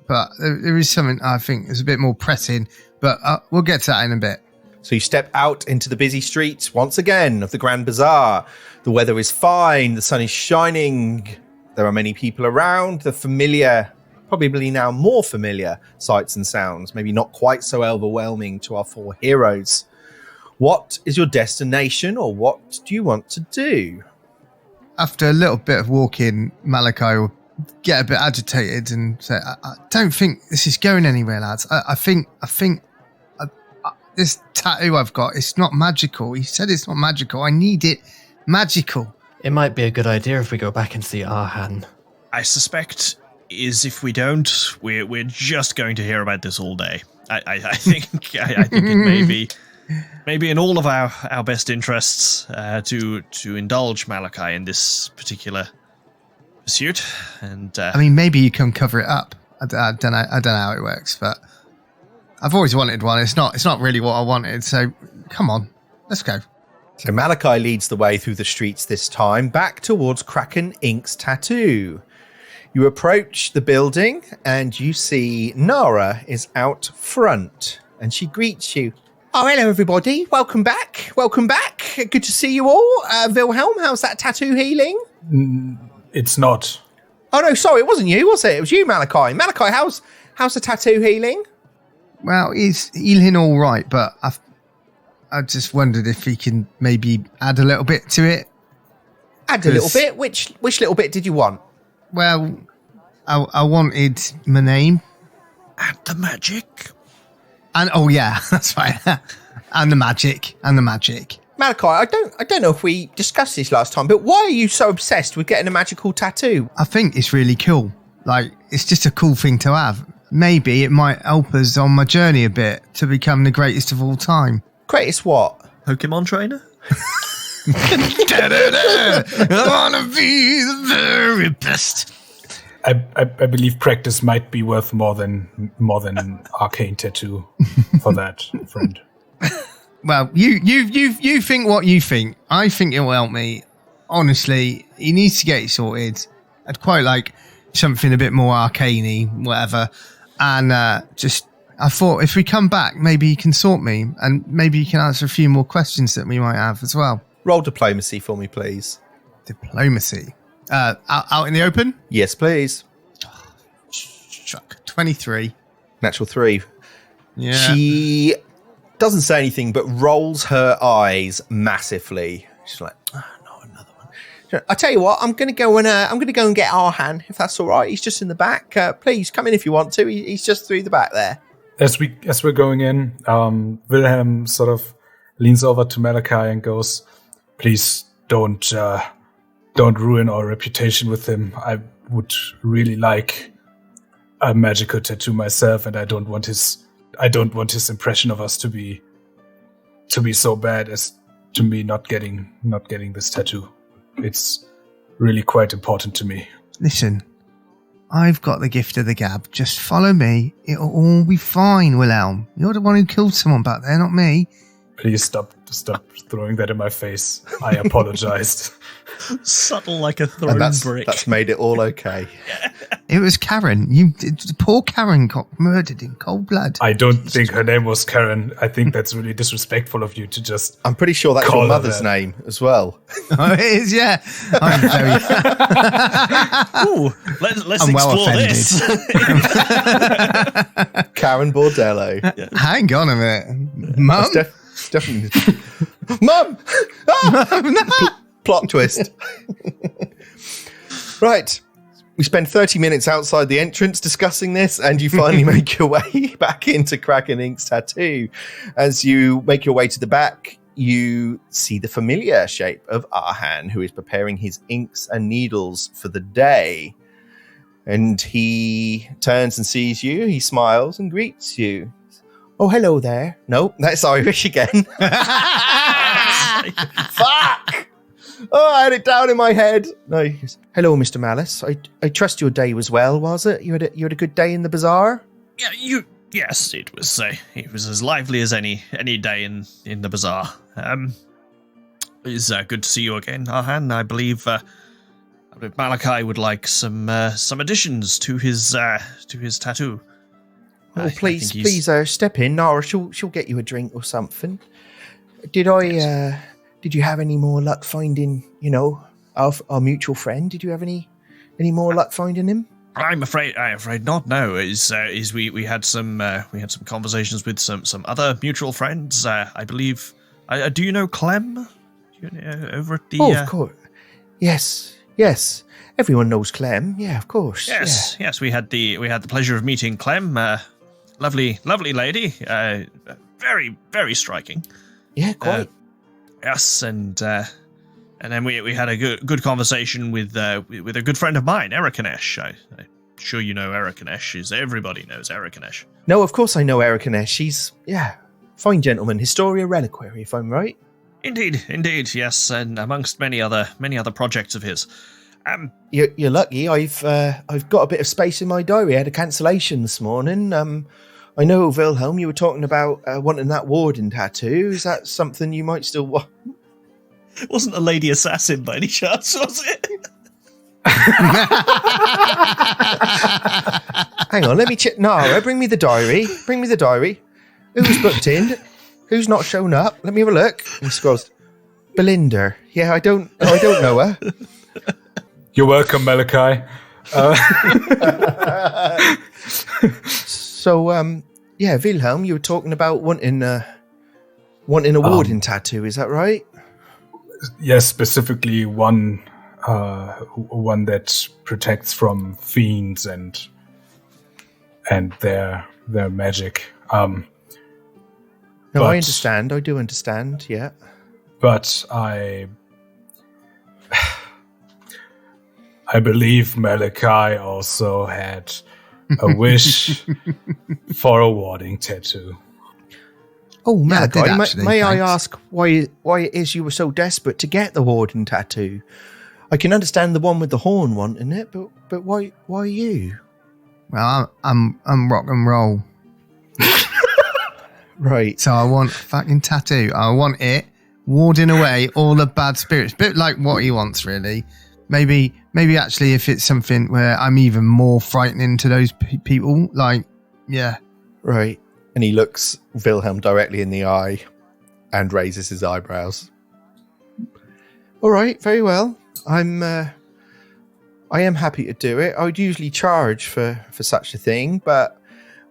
But there is something I think is a bit more pressing. But we'll get to that in a bit. So you step out into the busy streets once again of the Grand Bazaar. The weather is fine. The sun is shining. There are many people around. The familiar, probably now more familiar sights and sounds. Maybe not quite so overwhelming to our four heroes. What is your destination, or what do you want to do? After a little bit of walking, Malachi will get a bit agitated and say, I don't think this is going anywhere, lads. I think this tattoo I've got, it's not magical. He said it's not magical. I need it magical. It might be a good idea if we go back and see Arhan. I suspect is if we don't, we're just going to hear about this all day. I think it may be in all of our best interests to indulge Malachi in this particular pursuit. And I mean, maybe you can cover it up. I don't know how it works, but I've always wanted one. It's not really what I wanted. So come on, let's go. So Malachi leads the way through the streets this time, back towards Kraken Ink's tattoo. You approach the building and you see Nara is out front and she greets you. Oh, hello, everybody. Welcome back. Welcome back. Good to see you all. Wilhelm, how's that tattoo healing? It's not. Oh, no, sorry. It wasn't you, was it? It was you, Malachi. Malachi, how's the tattoo healing? Well, he's healing all right, but I just wondered if he can maybe add a little bit to it. Add a little bit? Which little bit did you want? Well, I wanted my name. and the magic. And oh yeah, that's right. and the magic. Malachi, I don't know if we discussed this last time, but why are you so obsessed with getting a magical tattoo? I think it's really cool. Like, it's just a cool thing to have. Maybe it might help us on my journey a bit to become the greatest of all time. Greatest what? Pokemon trainer? I want to be the very best. I believe practice might be worth more than an arcane tattoo for that, friend. Well, you think what you think. I think it will help me. Honestly, he needs to get it sorted. I'd quite like something a bit more arcane-y, whatever. And I thought if we come back, maybe he can sort me, and maybe he can answer a few more questions that we might have as well. Roll diplomacy for me, please. Diplomacy. Out in the open? Yes, please. 23. Natural 3. Yeah. She doesn't say anything, but rolls her eyes massively. She's like, oh, not another one. I tell you what, I'm going to go and get Arhan, if that's all right. He's just in the back. Please come in if you want to. He's just through the back there. As we're going in, Wilhelm sort of leans over to Malachi and goes, "Please don't ruin our reputation with him. I would really like a magical tattoo myself, and I don't want his impression of us to be so bad as to me not getting this tattoo. It's really quite important to me." Listen, I've got the gift of the gab. Just follow me. It'll all be fine, Wilhelm. You're the one who killed someone back there, not me. Please stop throwing that in my face. I apologized. Subtle like a thrown brick. That's made it all okay. It was Karen. Poor Karen got murdered in cold blood. I don't think her name was Karen. I think that's really disrespectful of you to just... I'm pretty sure that's Call your her mother's that. name as well. Oh, it is, yeah. I'm very... Ooh, let's I'm well explore offended. this. Karen Bordello. Hang on a minute. Mum? That's definitely Mum! Ah! Plot twist. Right. We spend 30 minutes outside the entrance discussing this, and you finally make your way back into Kraken Ink's tattoo. As you make your way to the back, you see the familiar shape of Arhan, who is preparing his inks and needles for the day. And he turns and sees you. He smiles and greets you. Oh, hello there. No, that's Irish again. Fuck! Oh, I had it down in my head. No. Hello, Mr. Malice. I trust your day was well, was it? You had a good day in the bazaar? Yeah, yes, it was as lively as any day in the bazaar. It's good to see you again, Arhan. I believe Malachi would like some additions to his tattoo. Oh, please, step in, Nara. She'll get you a drink or something. Did you have any more luck finding, our mutual friend? Did you have any more luck finding him? I'm afraid not. No, we had some conversations with some other mutual friends. I believe. Do you know Clem? Over at the. Oh, of course. Yes. Everyone knows Clem. Yeah, of course. Yes. We had the pleasure of meeting Clem. Lovely lady. Very, very striking. Yeah, quite. Yes, and then we had a good conversation with a good friend of mine, Erikanesh. I'm sure you know Erikanesh. Everybody knows Erikanesh. No, of course I know Erikanesh. She's fine gentleman, Historia Reliquary, if I'm right. Indeed, yes, and amongst many other projects of his. You're lucky. I've got a bit of space in my diary. I had a cancellation this morning. I know, Wilhelm, you were talking about wanting that warden tattoo. Is that something you might still want? It wasn't a lady assassin by any chance, was it? Hang on, let me check. Nara, bring me the diary. Who's booked in? Who's not shown up? Let me have a look. He scrolls. Belinda. Yeah, I don't know her. You're welcome, Malachi. So, Wilhelm, you were talking about wanting a warden tattoo. Is that right? Yes, specifically one that protects from fiends and their magic. No, I understand. I do understand. Yeah, but I believe Malachi also had a wish for a warding tattoo. Oh, Malachi, may I thanks. ask why it is you were so desperate to get the warden tattoo? I can understand the one with the horn wanting it, but why you? Well, I'm rock and roll. Right. So I want a fucking tattoo. I want it warding away all the bad spirits. Bit like what he wants, really. Maybe actually if it's something where I'm even more frightening to those people, yeah. Right. And he looks Wilhelm directly in the eye and raises his eyebrows. All right, very well. I am happy to do it. I would usually charge for such a thing, but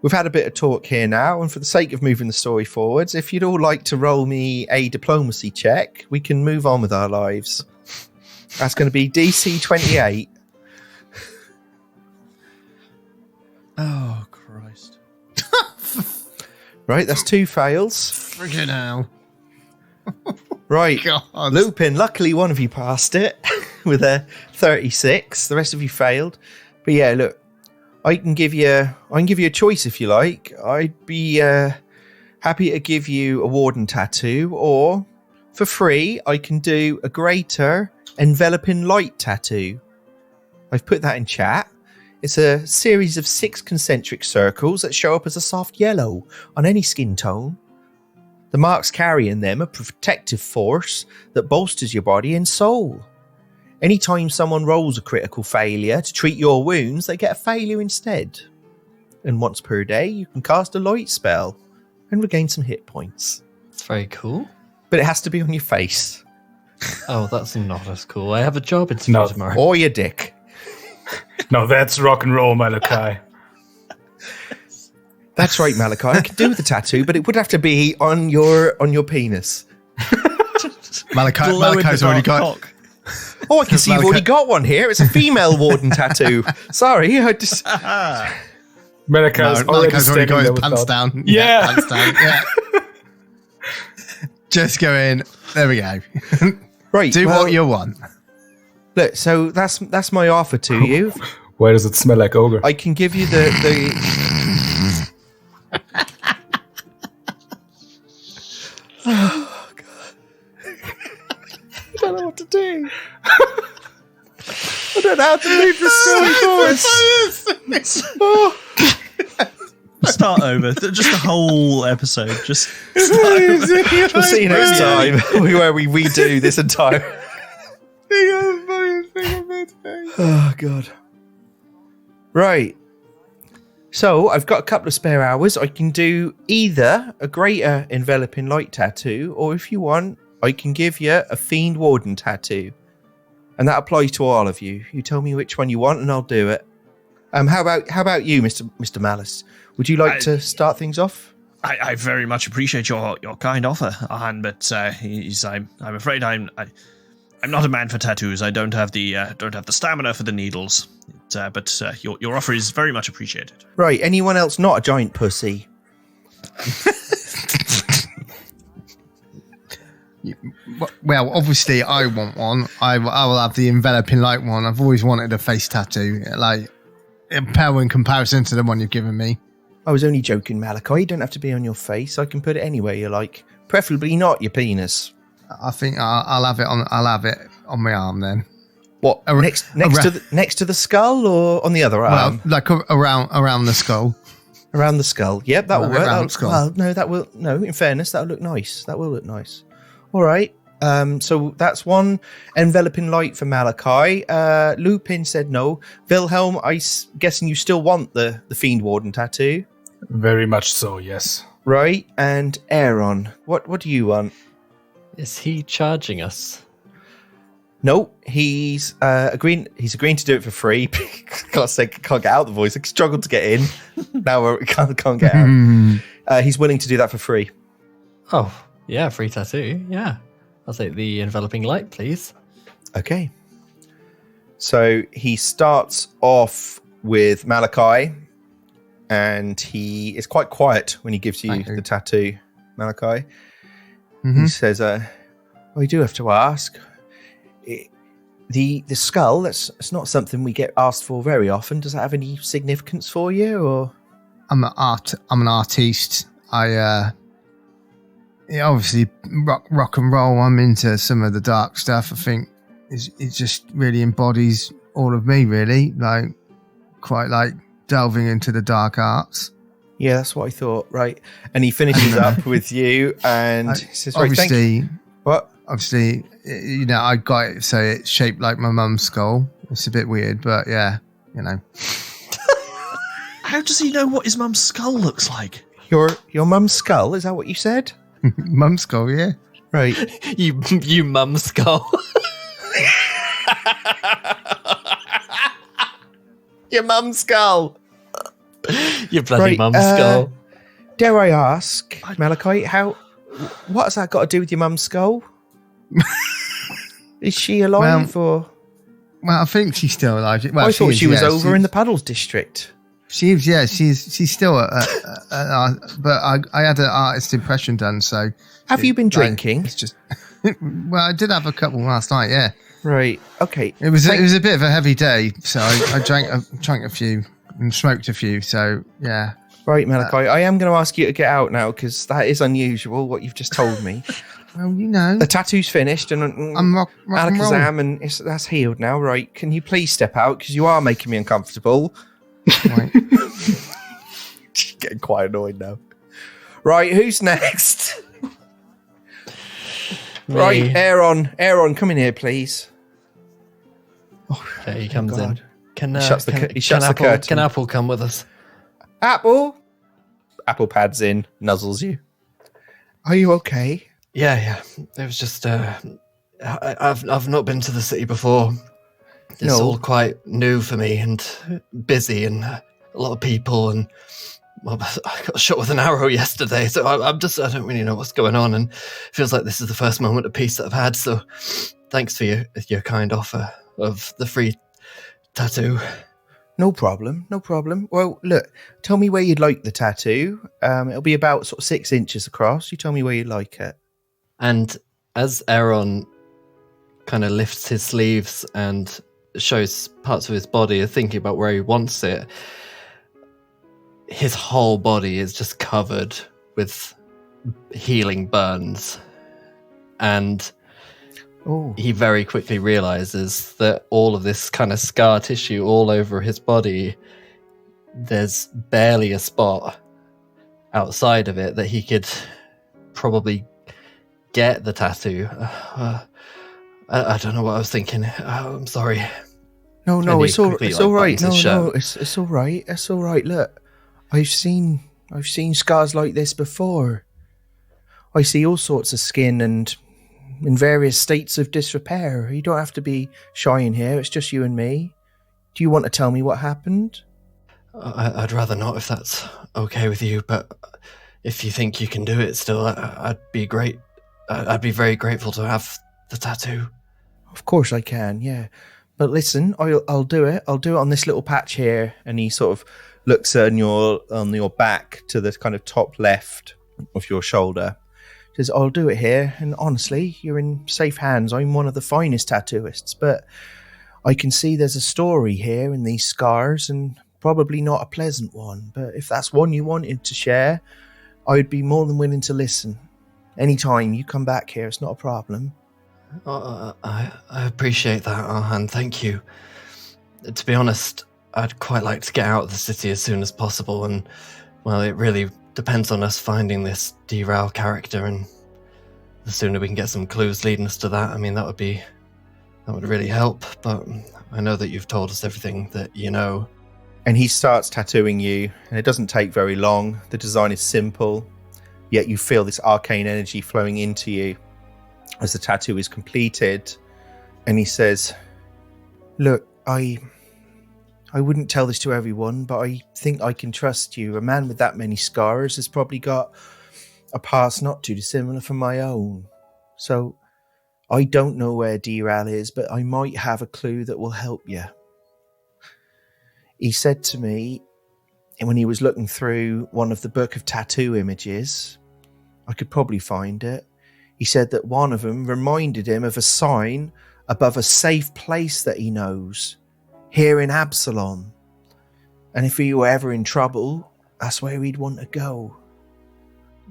we've had a bit of talk here now, and for the sake of moving the story forwards, if you'd all like to roll me a diplomacy check, we can move on with our lives. That's going to be DC 28. Oh, Christ. Right, that's 2 fails. Friggin' hell. Right, God. Lupin, luckily one of you passed it with a 36. The rest of you failed. But yeah, look, I can give you a choice if you like. I'd be happy to give you a warden tattoo, or for free, I can do a greater enveloping light tattoo. I've put that in chat. It's a series of 6 concentric circles that show up as a soft yellow on any skin tone. The marks carrying them a protective force that bolsters your body and soul. Anytime someone rolls a critical failure to treat your wounds, they get a failure instead. And once per day, you can cast a light spell and regain some hit points. It's very cool. But it has to be on your face. Oh, that's not as cool. I have a job interview tomorrow. Or your dick. No, that's rock and roll, Malachi. That's right, Malachi. I could do with a tattoo, but it would have to be on your penis. Malachi's already got. Cock. Oh, I can see you've already got one here. It's a female warden tattoo. Sorry, I just... Malachi's already got his there pants without- down. Yeah. Pants down. Yeah. Just go in. There we go. Right, Do well, what you want. Look, so that's my offer to you. Why does it smell like ogre? I can give you the oh god, I don't know what to do. I don't know how to move the story forward. Start over. Just the whole episode. Just We'll see you next time where we redo this entire. Oh god. Right. So I've got a couple of spare hours. I can do either a greater enveloping light tattoo, or if you want, I can give you a fiend warden tattoo, and that applies to all of you. You tell me which one you want, and I'll do it. How about you, Mr. Malice? Would you like to start things off? I very much appreciate your kind offer, Ahan, but I'm afraid I'm not a man for tattoos. I don't have the stamina for the needles. But your offer is very much appreciated. Right. Anyone else not a giant pussy? Well, obviously, I want one. I will have the enveloping light one. I've always wanted a face tattoo, like in pale in comparison to the one you've given me. I was only joking, Malachi. You don't have to be on your face. I can put it anywhere you like. Preferably not your penis. I think I'll have it on. I'll have it on my arm then. What? Next to the skull or on the other arm? Well, like around the skull. Around the skull. Yep, that will work. Around the skull. Well, no, that will. No, in fairness, that will look nice. That will look nice. All right. So that's one enveloping light for Malachi. Lupin said no. Wilhelm, guessing you still want the Fiend Warden tattoo, Very much so, yes. right? And Aaron, what do you want? Is he charging us? No, he's agreeing. He's agreeing to do it for free. Can't get out the voice. I struggled to get in. Now we can't get out. He's willing to do that for free. Oh, yeah, free tattoo. Yeah. I'll take the enveloping light, please. Okay. So he starts off with Malachi, and he is quite quiet when he gives you the tattoo, Malachi. He says, I do have to ask. The skull, that's not something we get asked for very often. Does that have any significance for you, or? I'm an artiste. Obviously rock and roll. I'm into some of the dark stuff. I think it just really embodies all of me, really. Like quite like delving into the dark arts. Yeah, that's what I thought. Right, and he finishes up with you, and he says, "Right, obviously, thank you." What? Obviously, I got it so it's shaped like my mum's skull. It's a bit weird, but yeah, How does he know what his mum's skull looks like? Your mum's skull? Is that what you said? Mum's skull, yeah. Right. You mum skull. Your mum's skull. Your bloody mum's skull. Dare I ask, Malachi, what has that got to do with your mum's skull? Is she alive or? Well, I think she's still alive. Well, I thought she was over in the Paddles district. She's still but I had an artist impression done. So have you been drinking? It's just well, I did have a couple last night. Yeah, right. Okay. It was a bit of a heavy day, so I drank a few and smoked a few. So yeah. Right, Malachi. I am going to ask you to get out now because that is unusual. What you've just told me. Well, the tattoo's finished, and I'm rock Alakazam, and that's healed now. Right? Can you please step out because you are making me uncomfortable. Right. Getting quite annoyed now. Right, who's next? Right, Aaron, come in here, please. Okay, he comes in. Can curtain. Can Apple come with us? Apple pads in, nuzzles you. Are you okay? Yeah. It was just I've not been to the city before. It's all quite new for me and busy and a lot of people, and well, I got shot with an arrow yesterday, so I don't really know what's going on, and it feels like this is the first moment of peace that I've had, so thanks for your kind offer of the free tattoo. No problem. Well, look, tell me where you'd like the tattoo. It'll be about sort of 6 inches across. You tell me where you'd like it. And as Aaron kind of lifts his sleeves and shows parts of his body, thinking about where he wants it, his whole body is just covered with healing burns. And he very quickly realizes that all of this kind of scar tissue all over his body, there's barely a spot outside of it that he could probably get the tattoo. I don't know what I was thinking. I'm sorry. No, it's all right. No, it's all right. It's all right. Look, I've seen scars like this before. I see all sorts of skin and in various states of disrepair. You don't have to be shy in here. It's just you and me. Do you want to tell me what happened? I'd rather not, if that's okay with you, but if you think you can do it still, I'd be great. I'd be very grateful to have the tattoo. Of course I can, yeah. But listen, I'll do it. I'll do it on this little patch here. And he sort of looks on your back to the kind of top left of your shoulder. Says, I'll do it here, and honestly, you're in safe hands. I'm one of the finest tattooists, but I can see there's a story here in these scars, and probably not a pleasant one. But if that's one you wanted to share, I'd be more than willing to listen. Anytime you come back here, it's not a problem. I appreciate that, and thank you. To be honest, I'd quite like to get out of the city as soon as possible, and, well, it really depends on us finding this derail character, and the sooner we can get some clues leading us to that, I mean, that would really help. But I know that you've told us everything that you know. And he starts tattooing you, and it doesn't take very long. The design is simple, yet you feel this arcane energy flowing into you as the tattoo is completed. And he says, look, I wouldn't tell this to everyone, but I think I can trust you. A man with that many scars has probably got a past not too dissimilar from my own. So I don't know where Derail is, but I might have a clue that will help you. He said to me, when he was looking through one of the book of tattoo images, I could probably find it. He said that one of them reminded him of a sign above a safe place that he knows, here in Absalom. And if he were ever in trouble, that's where he'd want to go.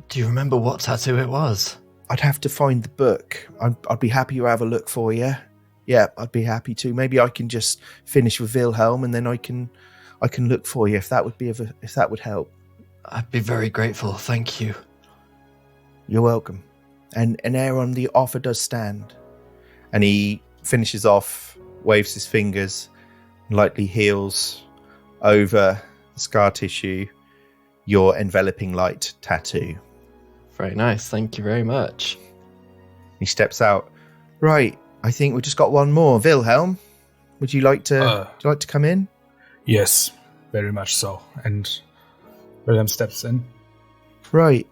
Do you remember what tattoo it was? I'd have to find the book. I'd be happy to have a look for you. Yeah, I'd be happy to. Maybe I can just finish with Wilhelm, and then I can look for you if that would help. I'd be very grateful. Thank you. You're welcome. And Aaron, the offer does stand. And he finishes off, waves his fingers, and lightly heals over the scar tissue your enveloping light tattoo. Very nice. Thank you very much. He steps out. Right. I think we've just got one more. Wilhelm, would you like to come in? Yes, very much so. And Wilhelm steps in. Right.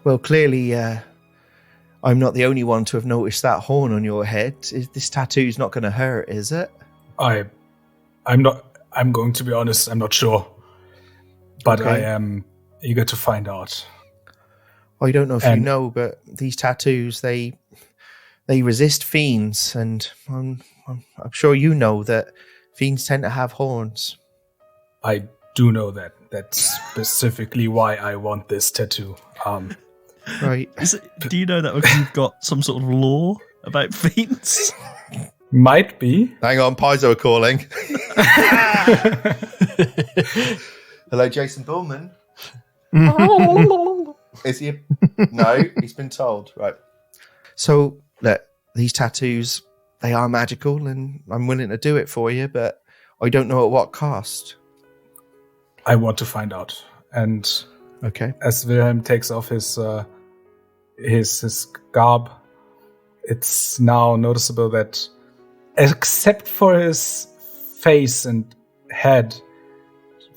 Well, clearly, I'm not the only one to have noticed that horn on your head. This tattoo's not going to hurt, is it? I'm going to be honest, I'm not sure. But okay. I am eager to find out. I don't know if you know, but these tattoos, they resist fiends, and I'm sure you know that fiends tend to have horns. I do know that. That's specifically why I want this tattoo. Right. Do you know that you've got some sort of law about fiends? Might be. Hang on, Paizo are calling. Hello, Jason Bullman. Is he? No, he's been told. Right. So, look, these tattoos, they are magical, and I'm willing to do it for you, but I don't know at what cost. I want to find out. And okay, as Wilhelm takes off his garb, it's now noticeable that, except for his face and head,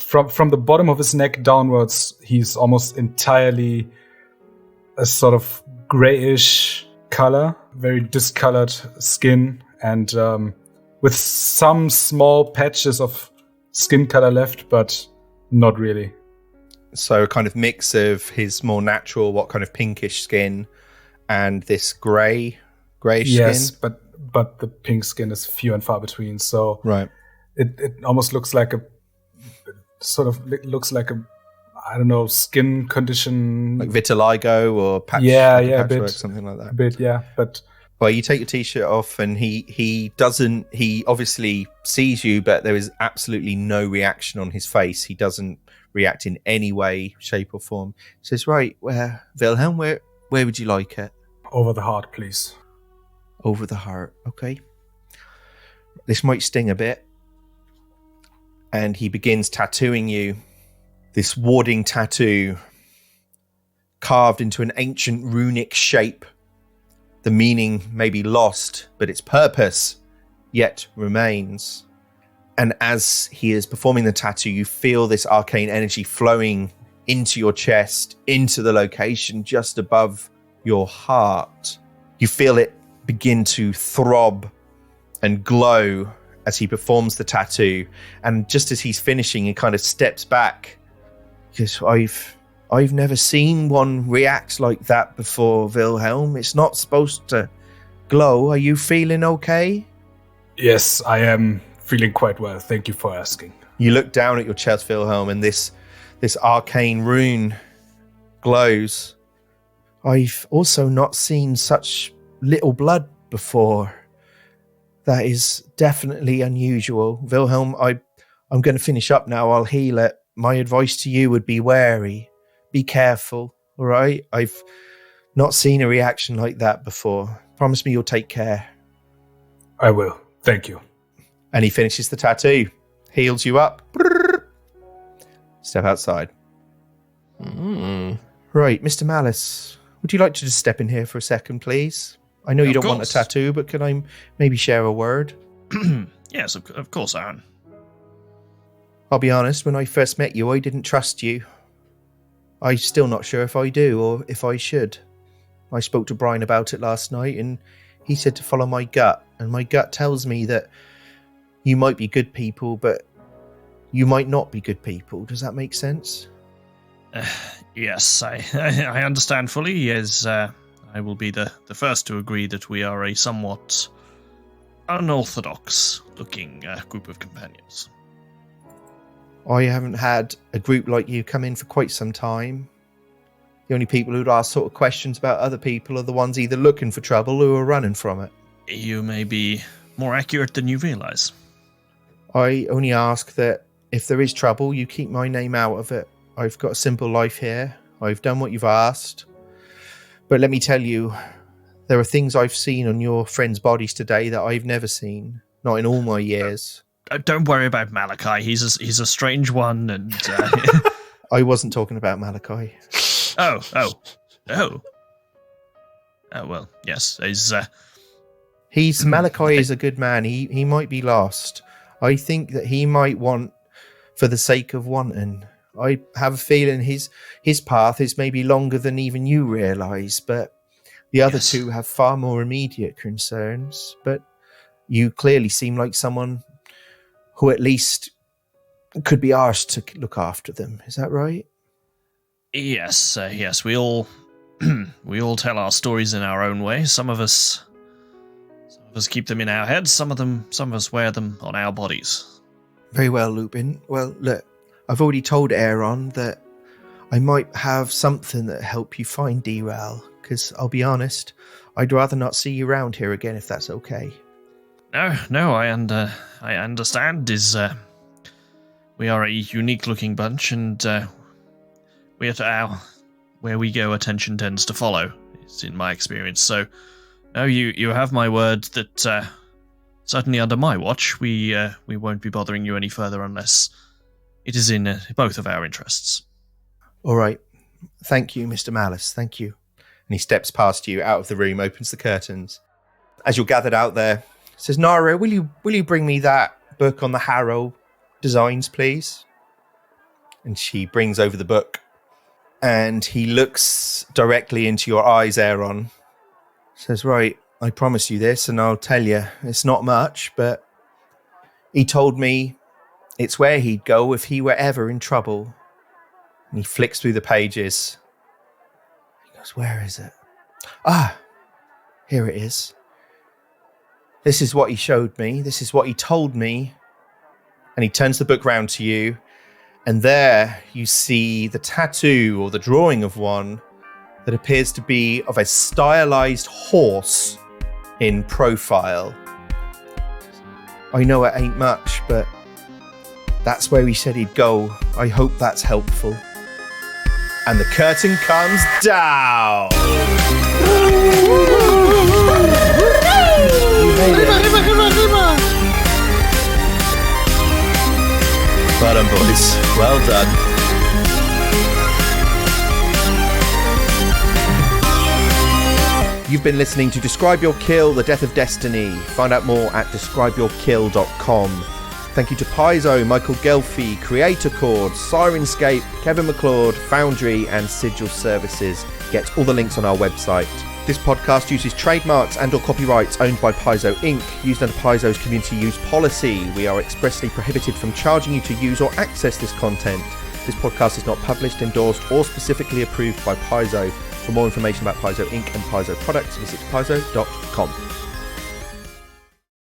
from the bottom of his neck downwards, he's almost entirely a sort of grayish color, very discolored skin, and with some small patches of skin color left, but not really. So a kind of mix of his more natural, what kind of pinkish skin, and this grayish yes, skin. but the pink skin is few and far between. So Right. It almost looks like a I don't know, skin condition, Like vitiligo or a bit, patchwork, something like that. a bit, yeah. But Well, you take your t-shirt off, and he obviously sees you, but there is absolutely no reaction on his face. He doesn't react in any way, shape, or form. He says, "Right, Wilhelm, where would you like it?" over the heart, please. Over the heart. Okay. This might sting a bit. And he begins tattooing you. This warding tattoo carved into an ancient runic shape. The meaning may be lost, but its purpose yet remains. And as he is performing the tattoo, you feel this arcane energy flowing into your chest, into the location just above your heart. You feel it begin to throb and glow as he performs the tattoo. And just as he's finishing, he kind of steps back. Because I've never seen one react like that before, Wilhelm. It's not supposed to glow. Are you feeling okay? Yes, I am feeling quite well. Thank you for asking. You look down at your chest, Wilhelm, and this arcane rune glows. I've also not seen such little blood before. That is definitely unusual. Wilhelm, I'm going to finish up now. I'll heal it. My advice to you would be wary. Be careful, all right? I've not seen a reaction like that before. Promise me you'll take care. I will. Thank you. And he finishes the tattoo. Heals you up. Step outside. Right, Mr. Malice, would you like to just step in here for a second, please? I know you don't want a tattoo, but can I maybe share a word? Yes, of course, Aaron. I'll be honest, when I first met you, I didn't trust you. I'm still not sure if I do or if I should. I spoke to Brian about it last night, and he said to follow my gut. And my gut tells me that you might be good people, but you might not be good people. Does that make sense? Yes, I understand fully, as I will be the first to agree that we are a somewhat unorthodox-looking group of companions. I haven't had a group like you come in for quite some time. The only people who'd ask sort of questions about other people are the ones either looking for trouble or are running from it. You may be more accurate than you realize. I only ask that if there is trouble, you keep my name out of it. I've got a simple life here. I've done what you've asked. But let me tell you, there are things I've seen on your friends' bodies today that I've never seen. Not in all my years. Don't worry about Malachi. He's a strange one, and I wasn't talking about Malachi. Oh. Well, yes. Malachi is a good man. He might be lost. I think that he might want for the sake of wanting. I have a feeling his path is maybe longer than even you realise, but the other two have far more immediate concerns. But you clearly seem like someone who at least could be asked to look after them. Is that right? Yes, yes. We all we all tell our stories in our own way. Some of us keep them in our heads. Some of us wear them on our bodies. Very well, Lupin. Well, look, I've already told Aaron that I might have something that help you find D-Ral, because I'll be honest, I'd rather not see you around here again if that's okay. No, I understand. We are a unique-looking bunch, and where we go, attention tends to follow. It's in my experience. So, no, you have my word that certainly under my watch, we won't be bothering you any further unless it is in both of our interests. All right. Thank you, Mr. Malice. Thank you. And he steps past you out of the room, opens the curtains. As you're gathered out there, says, Nara, will you bring me that book on the Harrow designs, please? And she brings over the book. And he looks directly into your eyes, Aaron. Says, right, I promise you this, and I'll tell you, it's not much, but he told me it's where he'd go if he were ever in trouble. And he flicks through the pages. He goes, where is it? Ah, here it is. This is what he showed me. This is what he told me. And he turns the book round to you. And there you see the tattoo or the drawing of one that appears to be of a stylized horse in profile. I know it ain't much, but that's where he said he'd go. I hope that's helpful. And the curtain comes down. Well done, boys. Well done. You've been listening to Describe Your Kill, The Death of Destiny. Find out more at describeyourkill.com. Thank you to Paizo, Michael Gelfi, Creator Chord, Sirenscape, Kevin McLeod, Foundry, and Sigil Services. Get all the links on our website. This podcast uses trademarks and or copyrights owned by Paizo Inc., used under Paizo's community use policy. We are expressly prohibited from charging you to use or access this content. This podcast is not published, endorsed, or specifically approved by Paizo. For more information about Paizo Inc. and Paizo products, visit paizo.com.